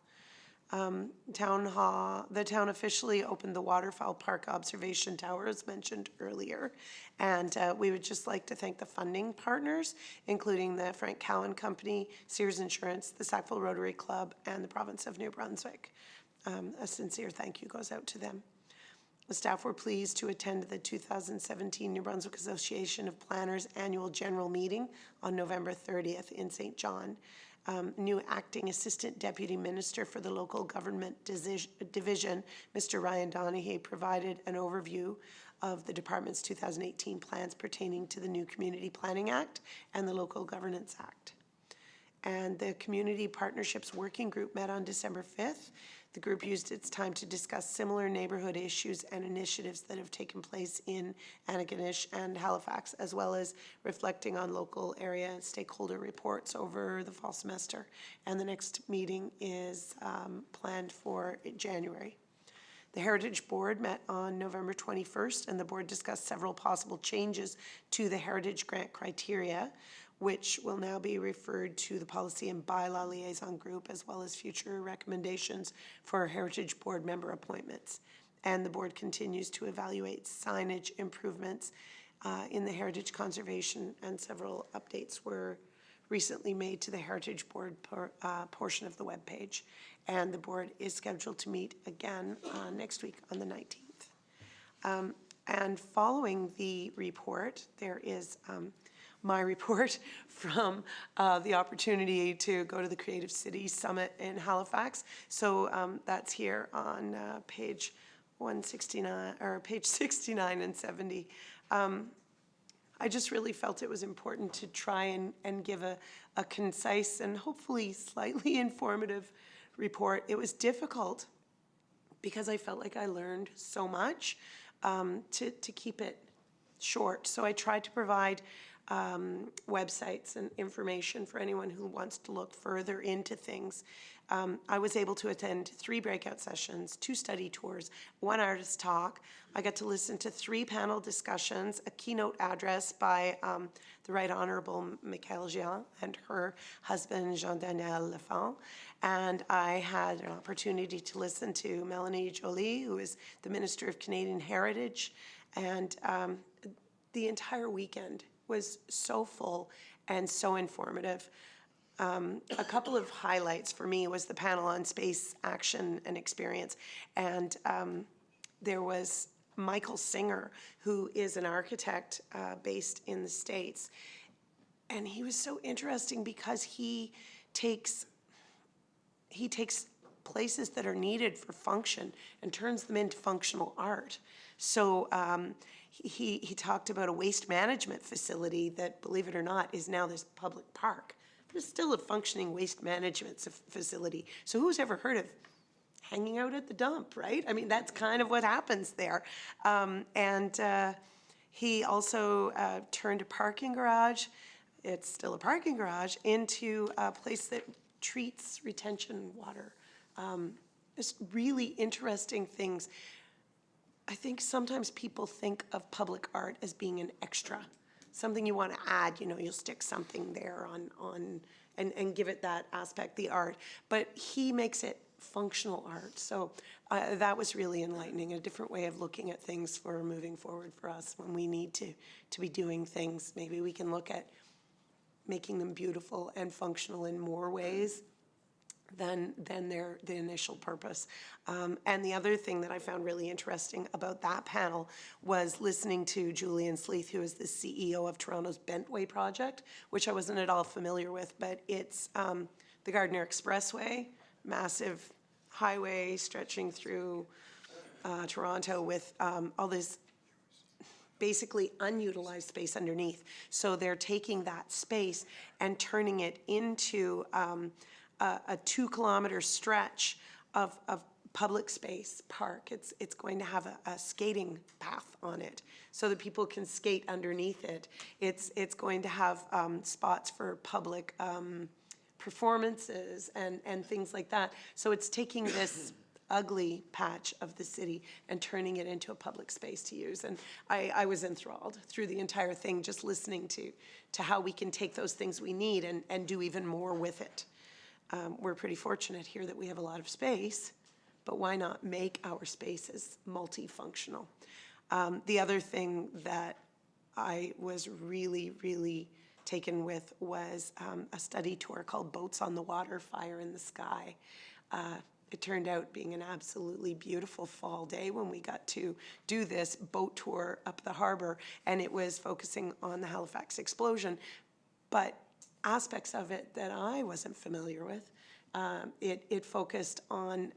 The town officially opened the Waterfowl Park Observation Tower, as mentioned earlier, and we would just like to thank the funding partners, including the Frank Cowan Company, Sears Insurance, the Sackville Rotary Club, and the province of New Brunswick. A sincere thank you goes out to them. The staff were pleased to attend the 2017 New Brunswick Association of Planners annual general meeting on November 30th in St. John. new acting assistant deputy minister for the local government division, Mr. Ryan Donahue, provided an overview of the department's 2018 plans pertaining to the new Community Planning Act and the Local Governance Act. And the Community Partnerships Working Group met on December 5th. The group used its time to discuss similar neighborhood issues and initiatives that have taken place in Antigonish and Halifax, as well as reflecting on local area and stakeholder reports over the fall semester. And the next meeting is planned for January. The Heritage Board met on November 21st, and the board discussed several possible changes to the Heritage Grant criteria, which will now be referred to the Policy and Bylaw Liaison Group, as well as future recommendations for Heritage Board member appointments. And the board continues to evaluate signage improvements in the heritage conservation, and several updates were recently made to the Heritage Board portion of the webpage. And the board is scheduled to meet again next week on the 19th. And following the report, there is my report from the opportunity to go to the Creative City Summit in Halifax. So that's here on page 169, or page 69 and 70. I just really felt it was important to try and give a concise and hopefully slightly informative report. It was difficult because I felt like I learned so much to keep it short. So I tried to provide websites and information for anyone who wants to look further into things. I was able to attend 3 breakout sessions, 2 study tours, 1 artist talk. I got to listen to 3 panel discussions, a keynote address by the Right Honourable Michaëlle Jean and her husband Jean-Daniel Lafont. And I had an opportunity to listen to Melanie Joly, who is the Minister of Canadian Heritage. And the entire weekend was so full and so informative. A couple of highlights for me was the panel on space action and experience. And there was Michael Singer, who is an architect based in the States. And he was so interesting because he takes places that are needed for function and turns them into functional art. So he talked about a waste management facility that, believe it or not, is now this public park. There's still a functioning waste management facility. So who's ever heard of hanging out at the dump, right? I mean, that's kind of what happens there. He also turned a parking garage, it's still a parking garage, into a place that treats retention water. Just really interesting things. I think sometimes people think of public art as being an extra, something you want to add, you know, you'll stick something there on and give it that aspect, the art. But he makes it functional art. So that was really enlightening, a different way of looking at things for moving forward for us when we need to be doing things. Maybe we can look at making them beautiful and functional in more ways than the initial purpose. And the other thing that I found really interesting about that panel was listening to Julian Sleeth, who is the CEO of Toronto's Bentway project, which I wasn't at all familiar with, but it's the Gardiner Expressway, massive highway stretching through Toronto with all this basically unutilized space underneath. So they're taking that space and turning it into a 2-kilometer stretch of public space park. It's going to have a skating path on it so that people can skate underneath it. It's going to have spots for public performances and things like that. So it's taking this ugly patch of the city and turning it into a public space to use. And I was enthralled through the entire thing, just listening to how we can take those things we need and do even more with it. We're pretty fortunate here that we have a lot of space, but why not make our spaces multifunctional? The other thing that I was really, really taken with was a study tour called Boats on the Water, Fire in the Sky. It turned out being an absolutely beautiful fall day when we got to do this boat tour up the harbor, and it was focusing on the Halifax explosion. But aspects of it that I wasn't familiar with. It focused on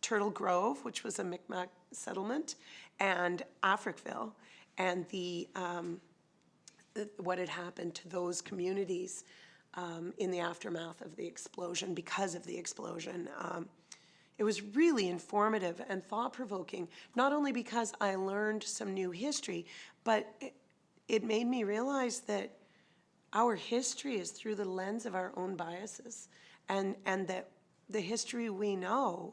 Turtle Grove, which was a Mi'kmaq settlement, and Africville, and what had happened to those communities in the aftermath of the explosion, because of the explosion. It was really informative and thought-provoking, not only because I learned some new history, but it made me realize that our history is through the lens of our own biases, and that the history we know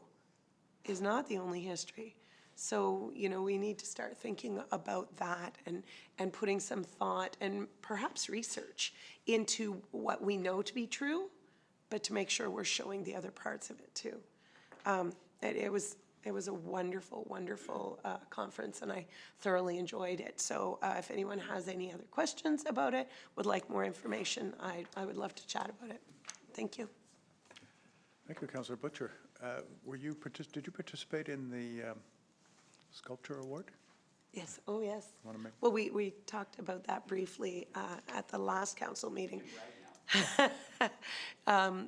is not the only history. So, you know, we need to start thinking about that and putting some thought and perhaps research into what we know to be true, but to make sure we're showing the other parts of it too. It was a wonderful, wonderful conference, and I thoroughly enjoyed it. So if anyone has any other questions about it, would like more information, I would love to chat about it. Thank you. Thank you, Councillor Butcher. Did you participate in the Sculpture Award? Yes, oh yes. Wanna make- Well, we talked about that briefly at the last council meeting.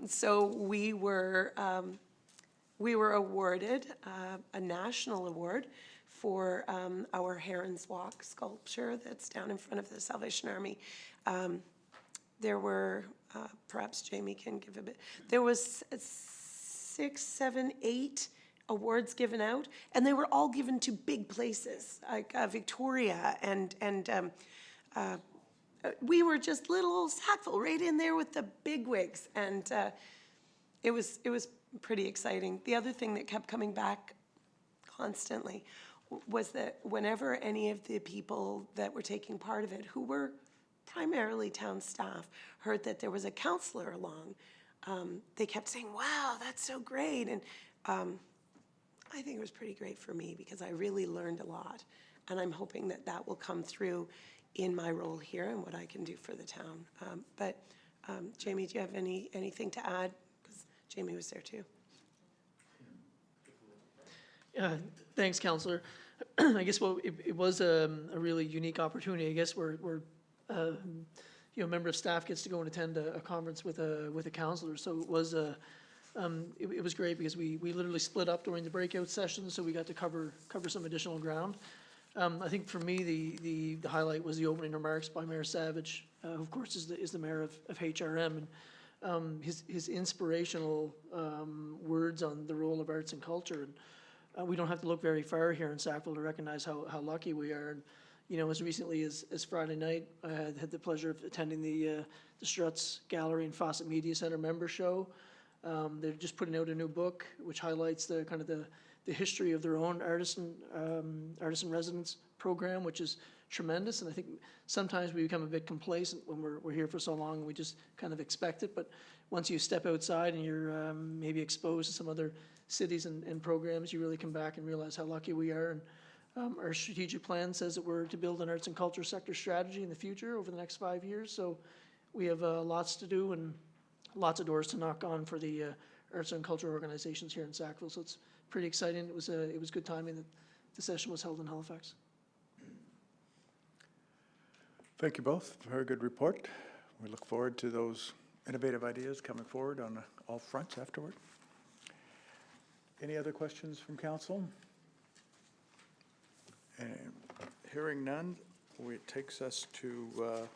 So we were awarded a national award for our Heron's Walk sculpture that's down in front of the Salvation Army. There were, perhaps Jamie can give a bit, there was 6, 7, 8 awards given out, and they were all given to big places, like Victoria, and we were just little old Sackville right in there with the bigwigs, and it was pretty exciting. The other thing that kept coming back constantly was that whenever any of the people that were taking part of it, who were primarily town staff, heard that there was a councillor along, they kept saying, wow, that's so great. And I think it was pretty great for me because I really learned a lot. And I'm hoping that that will come through in my role here and what I can do for the town. But Jamie, do you have anything to add? Because Jamie was there too. Thanks, Councillor. I guess it was a really unique opportunity. I guess we're you know, a member of staff gets to go and attend a conference with a councillor. So it was it was great because we literally split up during the breakout sessions, so we got to cover some additional ground. I think for me the highlight was the opening remarks by Mayor Savage, who of course is the mayor of HRM, and his inspirational words on the role of arts and culture. And we don't have to look very far here in Sackville to recognize how lucky we are. And you know, as recently as Friday night, I had the pleasure of attending the Struts Gallery and Fawcett Media Center member show. They're just putting out a new book which highlights the kind of the history of their own artisan residence program, which is tremendous. And I think sometimes we become a bit complacent when we're here for so long and we just kind of expect it. But once you step outside and you're maybe exposed to some other cities and programs, you really come back and realize how lucky we are. And our strategic plan says that we're to build an arts and culture sector strategy in the future over the next 5 years. So we have lots to do and lots of doors to knock on for the arts and culture organizations here in Sackville. So it's pretty exciting. It was good timing that the session was held in Halifax. Thank you both. Very good report. We look forward to those innovative ideas coming forward on all fronts afterward. Any other questions from council? And hearing none, it takes us to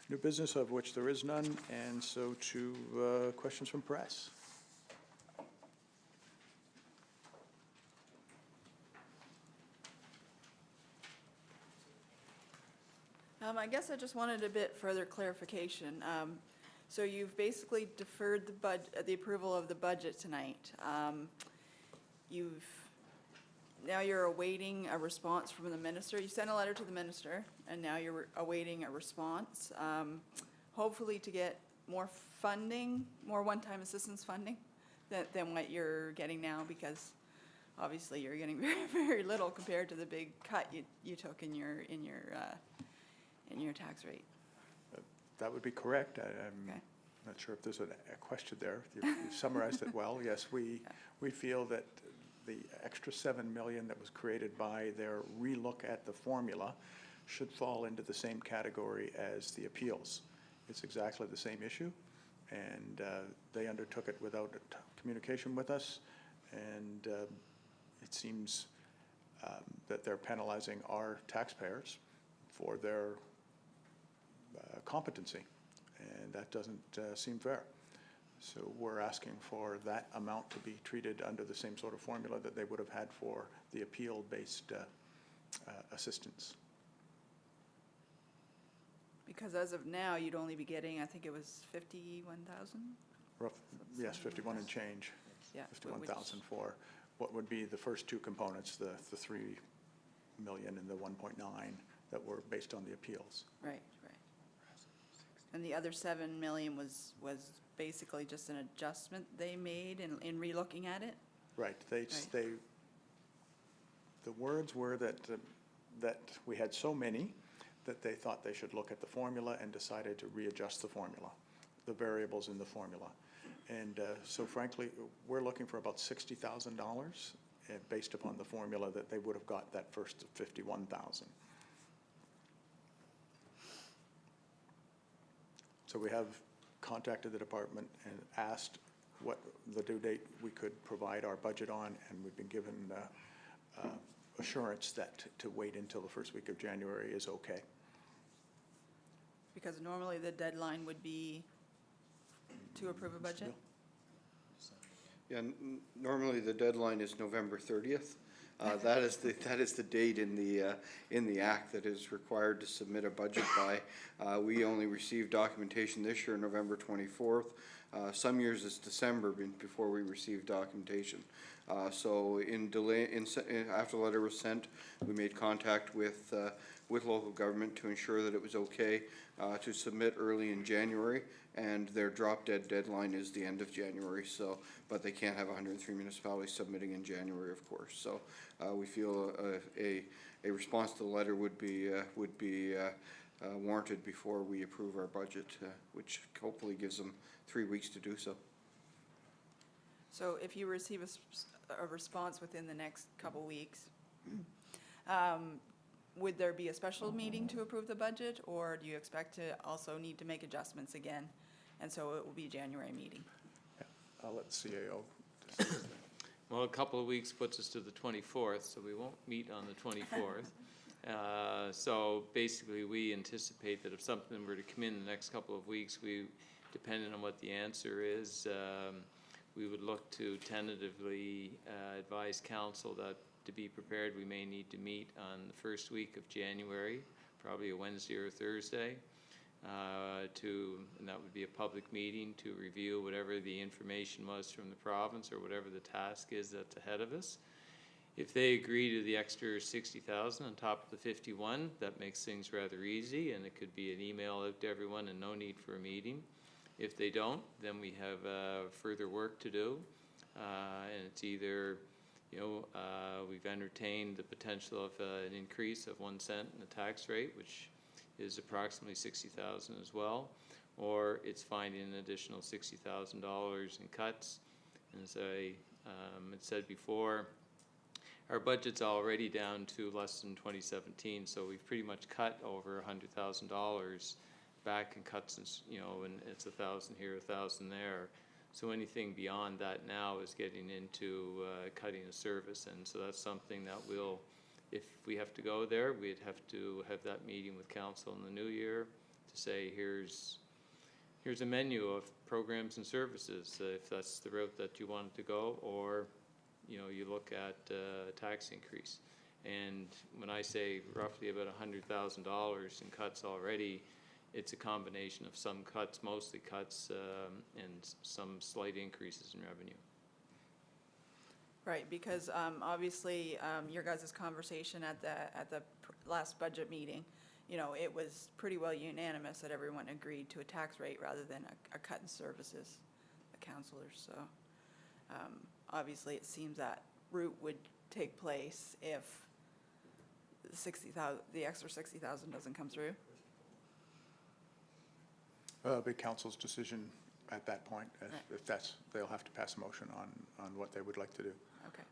new business, of which there is none, and so to questions from press. I guess I just wanted a bit further clarification. So you've basically deferred the approval of the budget tonight. Now you're awaiting a response from the minister. You sent a letter to the minister, and now you're awaiting a response, hopefully to get more funding, more one-time assistance funding than what you're getting now, because obviously you're getting very, very little compared to the big cut you took in your tax rate. That would be correct. I'm not sure if there's a question there. You've summarized it well. Yes, we feel that the extra $7 million that was created by their relook at the formula should fall into the same category as the appeals. it's exactly the same issue, and they undertook it without communication with us, and it seems that they're penalizing our taxpayers for their competency, and that doesn't seem fair. So we're asking for that amount to be treated under the same sort of formula that they would have had for the appeal-based assistance. Because as of now, you'd only be getting, I think it was 51,000? Yes, 51 and change. Yeah. 51,000 for what would be the first two components, the 3 million and the 1.9 that were based on the appeals. Right. And the other 7 million was basically just an adjustment they made in relooking at it? Right, the words were that we had so many that they thought they should look at the formula and decided to readjust the formula, the variables in the formula. And so frankly, we're looking for about $60,000 based upon the formula that they would have got that first 51,000. So we have contacted the department and asked what the due date we could provide our budget on, and we've been given assurance that to wait until the first week of January is okay. Because normally the deadline would be to approve a budget? Yeah, normally the deadline is November 30th. That is the date in the act that is required to submit a budget by. We only received documentation this year, November 24th. Some years it's December before we receive documentation. So after the letter was sent, we made contact with local government to ensure that it was okay to submit early in January, and their drop-dead deadline is the end of January. So, but they can't have 103 municipalities submitting in January, of course. So we feel a response to the letter would be warranted before we approve our budget, which hopefully gives them 3 weeks to do so. So if you receive a response within the next couple weeks, would there be a special meeting to approve the budget, or do you expect to also need to make adjustments again? And so it will be a January meeting? Yeah, I'll let the CAO. Well, a couple of weeks puts us to the 24th, so we won't meet on the 24th. So basically, we anticipate that if something were to come in the next couple of weeks, depending on what the answer is, we would look to tentatively advise council that to be prepared, we may need to meet on the first week of January, probably a Wednesday or a Thursday, and that would be a public meeting to review whatever the information was from the province or whatever the task is that's ahead of us. If they agree to the extra 60,000 on top of the 51, that makes things rather easy, and it could be an email out to everyone and no need for a meeting. If they don't, then we have further work to do, and it's either, we've entertained the potential of an increase of 1 cent in the tax rate, which is approximately 60,000 as well, or it's finding an additional $60,000 in cuts. And as I had said before, our budget's already down to less than 2017, so we've pretty much cut over $100,000 back in cuts, and it's 1,000 here, 1,000 there. So anything beyond that now is getting into cutting a service, and so that's something that we'll, if we have to go there, we'd have to have that meeting with council in the new year to say, here's a menu of programs and services, if that's the route that you wanted to go, or you look at tax increase. And when I say roughly about $100,000 in cuts already, it's a combination of some cuts, mostly cuts, and some slight increases in revenue. Right, because obviously your guys' conversation at the last budget meeting, it was pretty well unanimous that everyone agreed to a tax rate rather than a cut in services, the councilors. So obviously it seems that route would take place if the extra 60,000 doesn't come through. Be council's decision at that point. If they'll have to pass a motion on what they would like to do. Okay.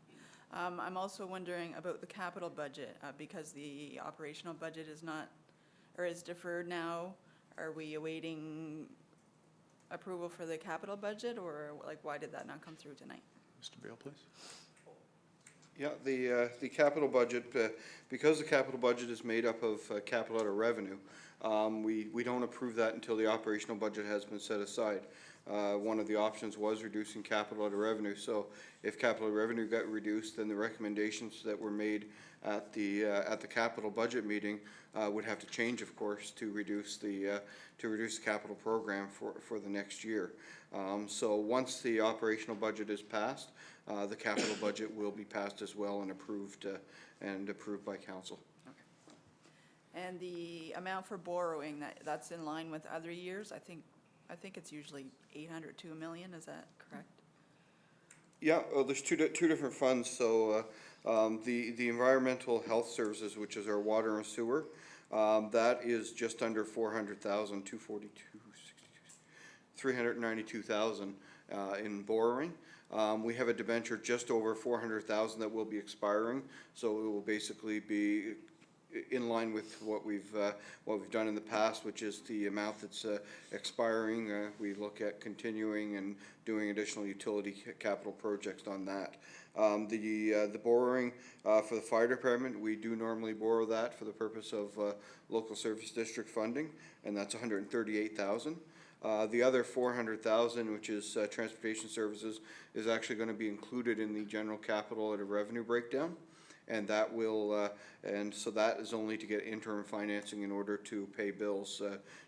I'm also wondering about the capital budget, because the operational budget is not, or is deferred now. are we awaiting approval for the capital budget, or like, why did that not come through tonight? Mr. Beal, please. Yeah, the capital budget, because the capital budget is made up of capital out of revenue, we don't approve that until the operational budget has been set aside. One of the options was reducing capital out of revenue, so if capital revenue got reduced, then the recommendations that were made at the capital budget meeting would have to change, of course, to reduce the capital program for the next year. So once the operational budget is passed, the capital budget will be passed as well and approved by council. And the amount for borrowing, that's in line with other years? I think it's usually 800 to $1 million, is that correct? Yeah, well, there's two different funds. So the environmental health services, which is our water and sewer, that is just under 400,000, 392,000 in borrowing. We have a debenture just over 400,000 that will be expiring, so it will basically be in line with what we've done in the past, which is the amount that's expiring. We look at continuing and doing additional utility capital projects on that. The borrowing for the fire department, we do normally borrow that for the purpose of local service district funding, and that's 138,000. The other 400,000, which is transportation services, is actually going to be included in the general capital at a revenue breakdown. And that will, and so that is only to get interim financing in order to pay bills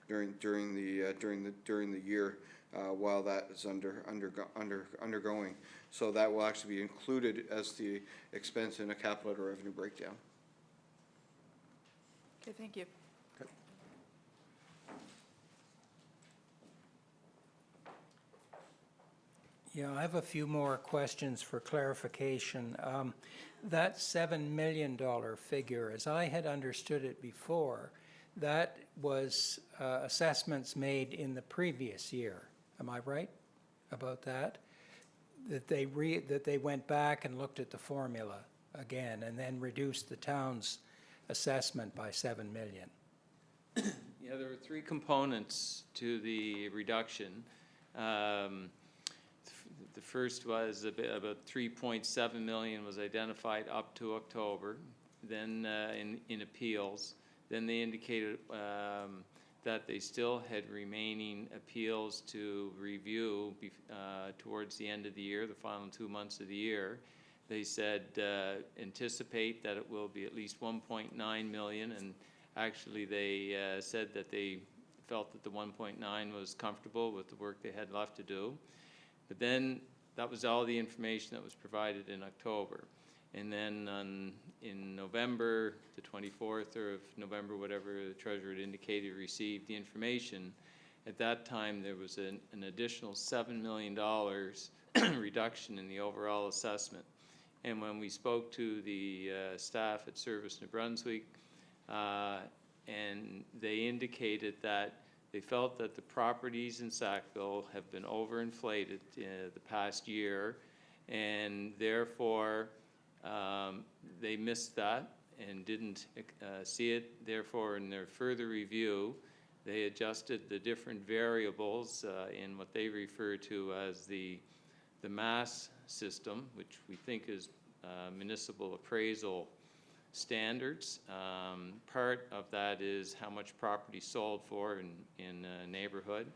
during the year while that is undergoing. So that will actually be included as the expense in a capital or revenue breakdown. Okay, thank you. Yeah, I have a few more questions for clarification. That $7 million figure, as I had understood it before, that was assessments made in the previous year. Am I right about that? That they went back and looked at the formula again and then reduced the town's assessment by $7 million. Yeah, there were three components to the reduction. The first was about 3.7 million was identified up to October, then in appeals. Then they indicated that they still had remaining appeals to review towards the end of the year, the final 2 months of the year. They said anticipate that it will be at least 1.9 million, and actually they said that they felt that the 1.9 was comfortable with the work they had left to do. But then that was all the information that was provided in October. And then in November, the 24th or of November, whatever the treasurer had indicated, received the information. At that time, there was an additional $7 million reduction in the overall assessment. And when we spoke to the staff at Service New Brunswick, and they indicated that they felt that the properties in Sackville have been overinflated the past year, and therefore they missed that and didn't see it. Therefore, in their further review, they adjusted the different variables in what they refer to as the MAS system, which we think is municipal appraisal standards. Part of that is how much property sold for in a neighborhood.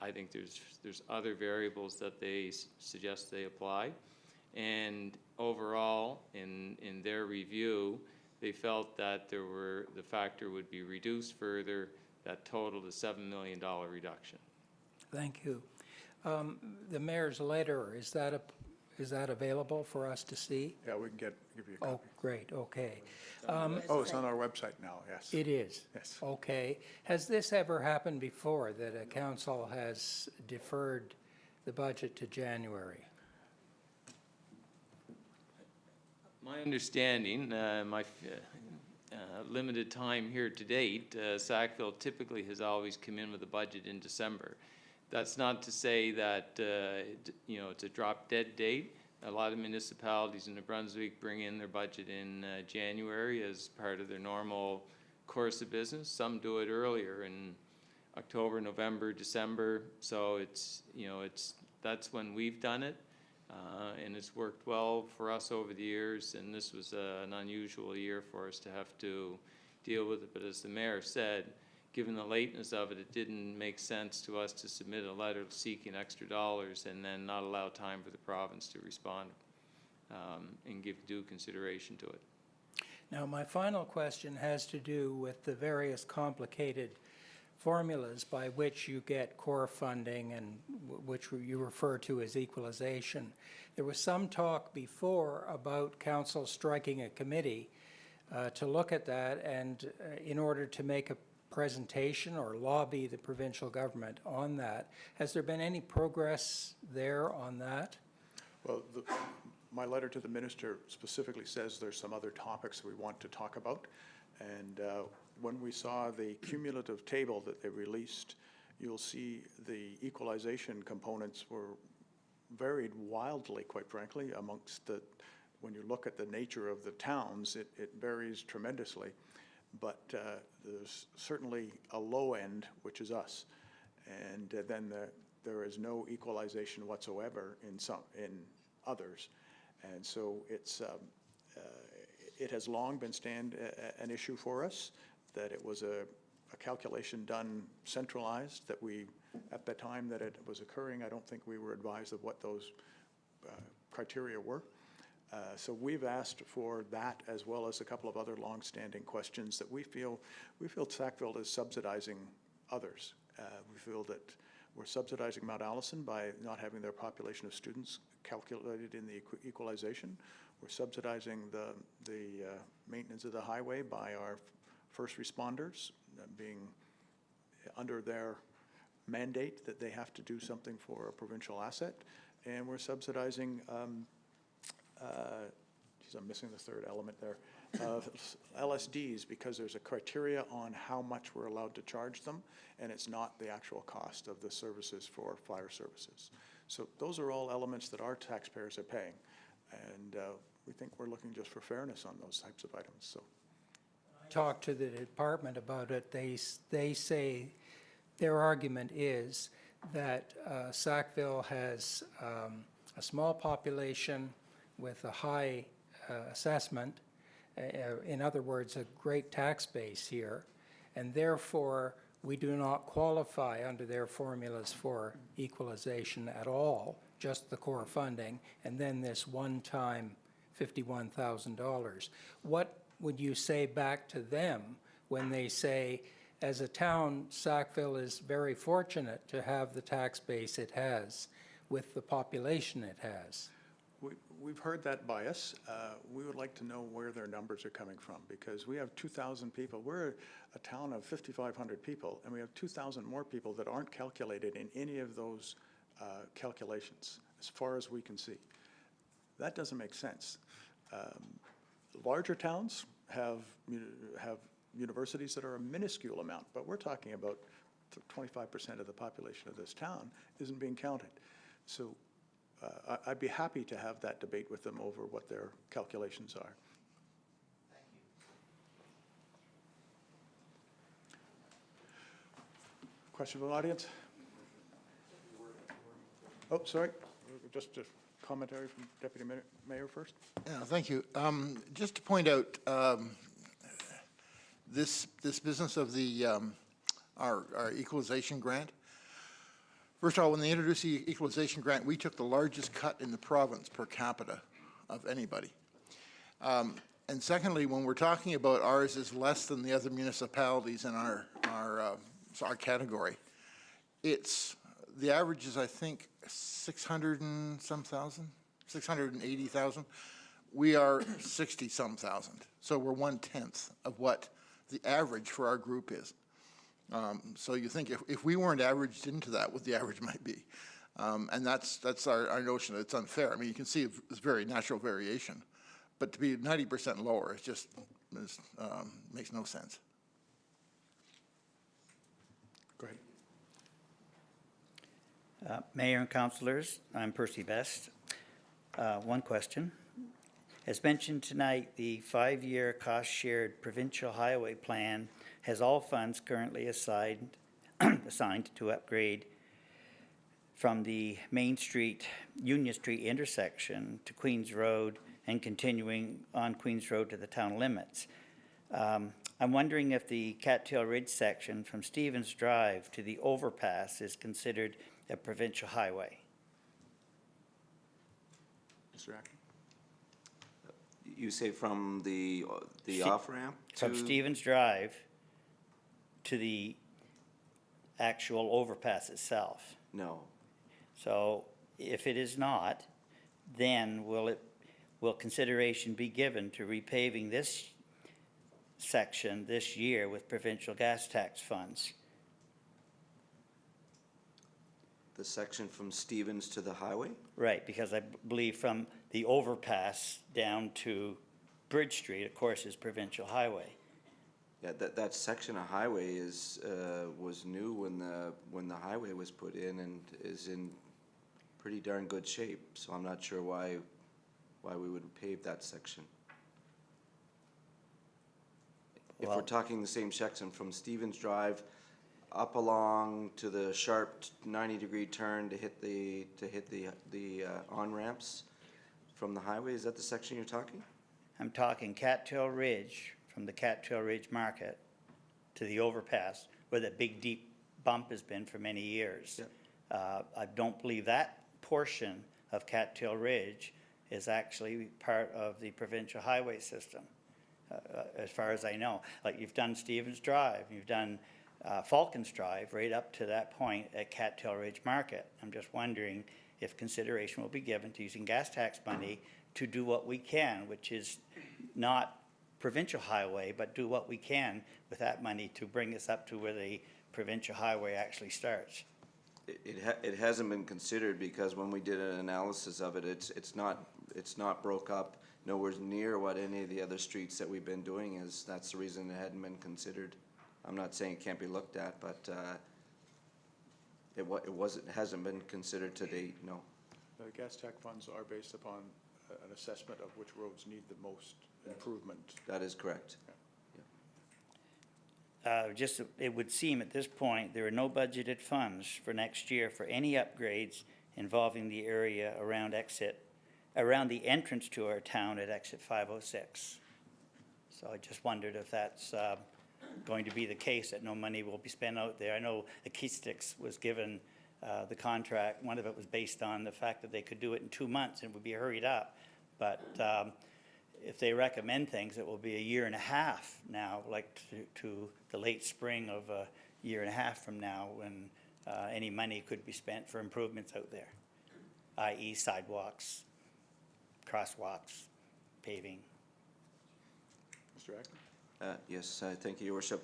I think there's other variables that they suggest they apply. And overall, in their review, they felt that the factor would be reduced further, that totaled a $7 million reduction. Thank you. The mayor's letter, is that available for us to see? Yeah, we can give you a copy. Oh, great, okay. It's on our website now, yes. It is? Yes. Okay. Has this ever happened before, that a council has deferred the budget to January? My understanding, my limited time here to date, Sackville typically has always come in with a budget in December. That's not to say that it's a drop-dead date. A lot of municipalities in New Brunswick bring in their budget in January as part of their normal course of business. Some do it earlier in October, November, December. So it's, you know, that's when we've done it. And it's worked well for us over the years, and this was an unusual year for us to have to deal with it. But as the mayor said, given the lateness of it, it didn't make sense to us to submit a letter seeking extra dollars and then not allow time for the province to respond and give due consideration to it. Now, my final question has to do with the various complicated formulas by which you get core funding and which you refer to as equalization. There was some talk before about council striking a committee to look at that and in order to make a presentation or lobby the provincial government on that. Has there been any progress there on that? Well, my letter to the minister specifically says there's some other topics we want to talk about. And when we saw the cumulative table that they released, you'll see the equalization components were varied wildly, quite frankly, amongst the, when you look at the nature of the towns, it varies tremendously. But there's certainly a low end, which is us. And then there is no equalization whatsoever in others. And so it has long been an issue for us, that it was a calculation done centralized, that we, at the time that it was occurring, I don't think we were advised of what those criteria were. So we've asked for that, as well as a couple of other long-standing questions that we feel Sackville is subsidizing others. We feel that we're subsidizing Mount Allison by not having their population of students calculated in the equalization. We're subsidizing the maintenance of the highway by our first responders being under their mandate that they have to do something for a provincial asset. And we're subsidizing, geez, I'm missing the third element there, LSDs, because there's a criteria on how much we're allowed to charge them, and it's not the actual cost of the services for fire services. So those are all elements that our taxpayers are paying. And we think we're looking just for fairness on those types of items. So, Talk to the department about it. They say their argument is that Sackville has a small population with a high assessment, in other words, a great tax base here, and therefore we do not qualify under their formulas for equalization at all, just the core funding, and then this one-time $51,000. What would you say back to them when they say, as a town, Sackville is very fortunate to have the tax base it has with the population it has? We've heard that bias. We would like to know where their numbers are coming from, because we have 2,000 people. We're a town of 5,500 people, and we have 2,000 more people that aren't calculated in any of those calculations, as far as we can see. That doesn't make sense. Larger towns have universities that are a minuscule amount, but we're talking about 25% of the population of this town isn't being counted. So I'd be happy to have that debate with them over what their calculations are. Thank you. Question from the audience? Oh, sorry. Just a commentary from Deputy Mayor first. Yeah, thank you. Just to point out, this business of the our equalization grant. First of all, when they introduced the equalization grant, we took the largest cut in the province per capita of anybody. And secondly, when we're talking about ours is less than the other municipalities in our category, it's the average is, I think, 600 and some thousand, 680,000. We are 60-some thousand, so we're 1/10 of what the average for our group is. So you think if we weren't averaged into that, what the average might be. And that's our notion that it's unfair. I mean, you can see it's very natural variation, but to be 90% lower, it just makes no sense. Go ahead. Mayor and councillors, I'm Percy Best. One question. As mentioned tonight, the 5-year cost-shared provincial highway plan has all funds currently assigned assigned to upgrade from the Main Street, Union Street intersection to Queens Road and continuing on Queens Road to the town limits. I'm wondering if the Cattail Ridge section from Stevens Drive to the overpass is considered a provincial highway. Mr. Acker? You say from the off-ramp to? From Stevens Drive to the actual overpass itself. No. So if it is not, then will consideration be given to repaving this section this year with provincial gas tax funds? The section from Stevens to the highway? Right, because I believe from the overpass down to Bridge Street, of course, is provincial highway. Yeah, that section of highway is, was new when the highway was put in and is in pretty darn good shape. So I'm not sure why we would pave that section. If we're talking the same section from Stevens Drive up along to the sharp 90-degree turn to hit the on-ramps from the highway, is that the section you're talking? I'm talking Cattail Ridge, from the Cattail Ridge Market to the overpass, where the big deep bump has been for many years. Yep. I don't believe that portion of Cattail Ridge is actually part of the provincial highway system, as far as I know. Like, you've done Stevens Drive, you've done Falcons Drive, right up to that point at Cattail Ridge Market. I'm just wondering if consideration will be given to using gas tax money to do what we can, which is not provincial highway, but do what we can with that money to bring us up to where the provincial highway actually starts. It hasn't been considered because when we did an analysis of it, it's not broke up nowhere near what any of the other streets that we've been doing is. That's the reason it hadn't been considered. I'm not saying it can't be looked at, but it hasn't been considered to date, no. The gas tax funds are based upon an assessment of which roads need the most improvement. That is correct. It would seem at this point there are no budgeted funds for next year for any upgrades involving the area around the entrance to our town at exit 506. So I just wondered if that's going to be the case, that no money will be spent out there. I know Acoustics was given the contract. One of it was based on the fact that they could do it in 2 months and would be hurried up. But if they recommend things, it will be a year and a half now, like to the late spring of a year and a half from now, when any money could be spent for improvements out there, i.e. sidewalks, crosswalks, paving. Mr. Acker? Yes, thank you, Your Worship.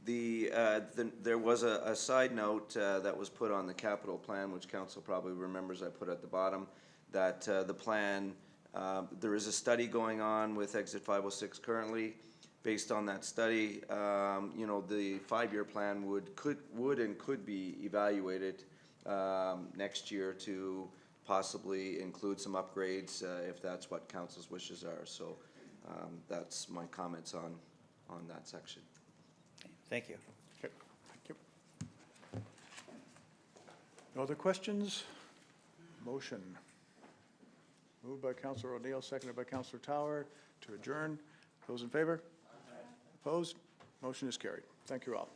There was a side note that was put on the capital plan, which council probably remembers I put at the bottom, that the plan, there is a study going on with exit 506 currently. Based on that study, the 5-year plan would and could be evaluated next year to possibly include some upgrades if that's what council's wishes are. So that's my comments on that section. Thank you. Okay, thank you. No other questions? Motion. Moved by Councillor O'Neill, seconded by Councillor Tower to adjourn. Those in favor? Opposed? Motion is carried. Thank you all.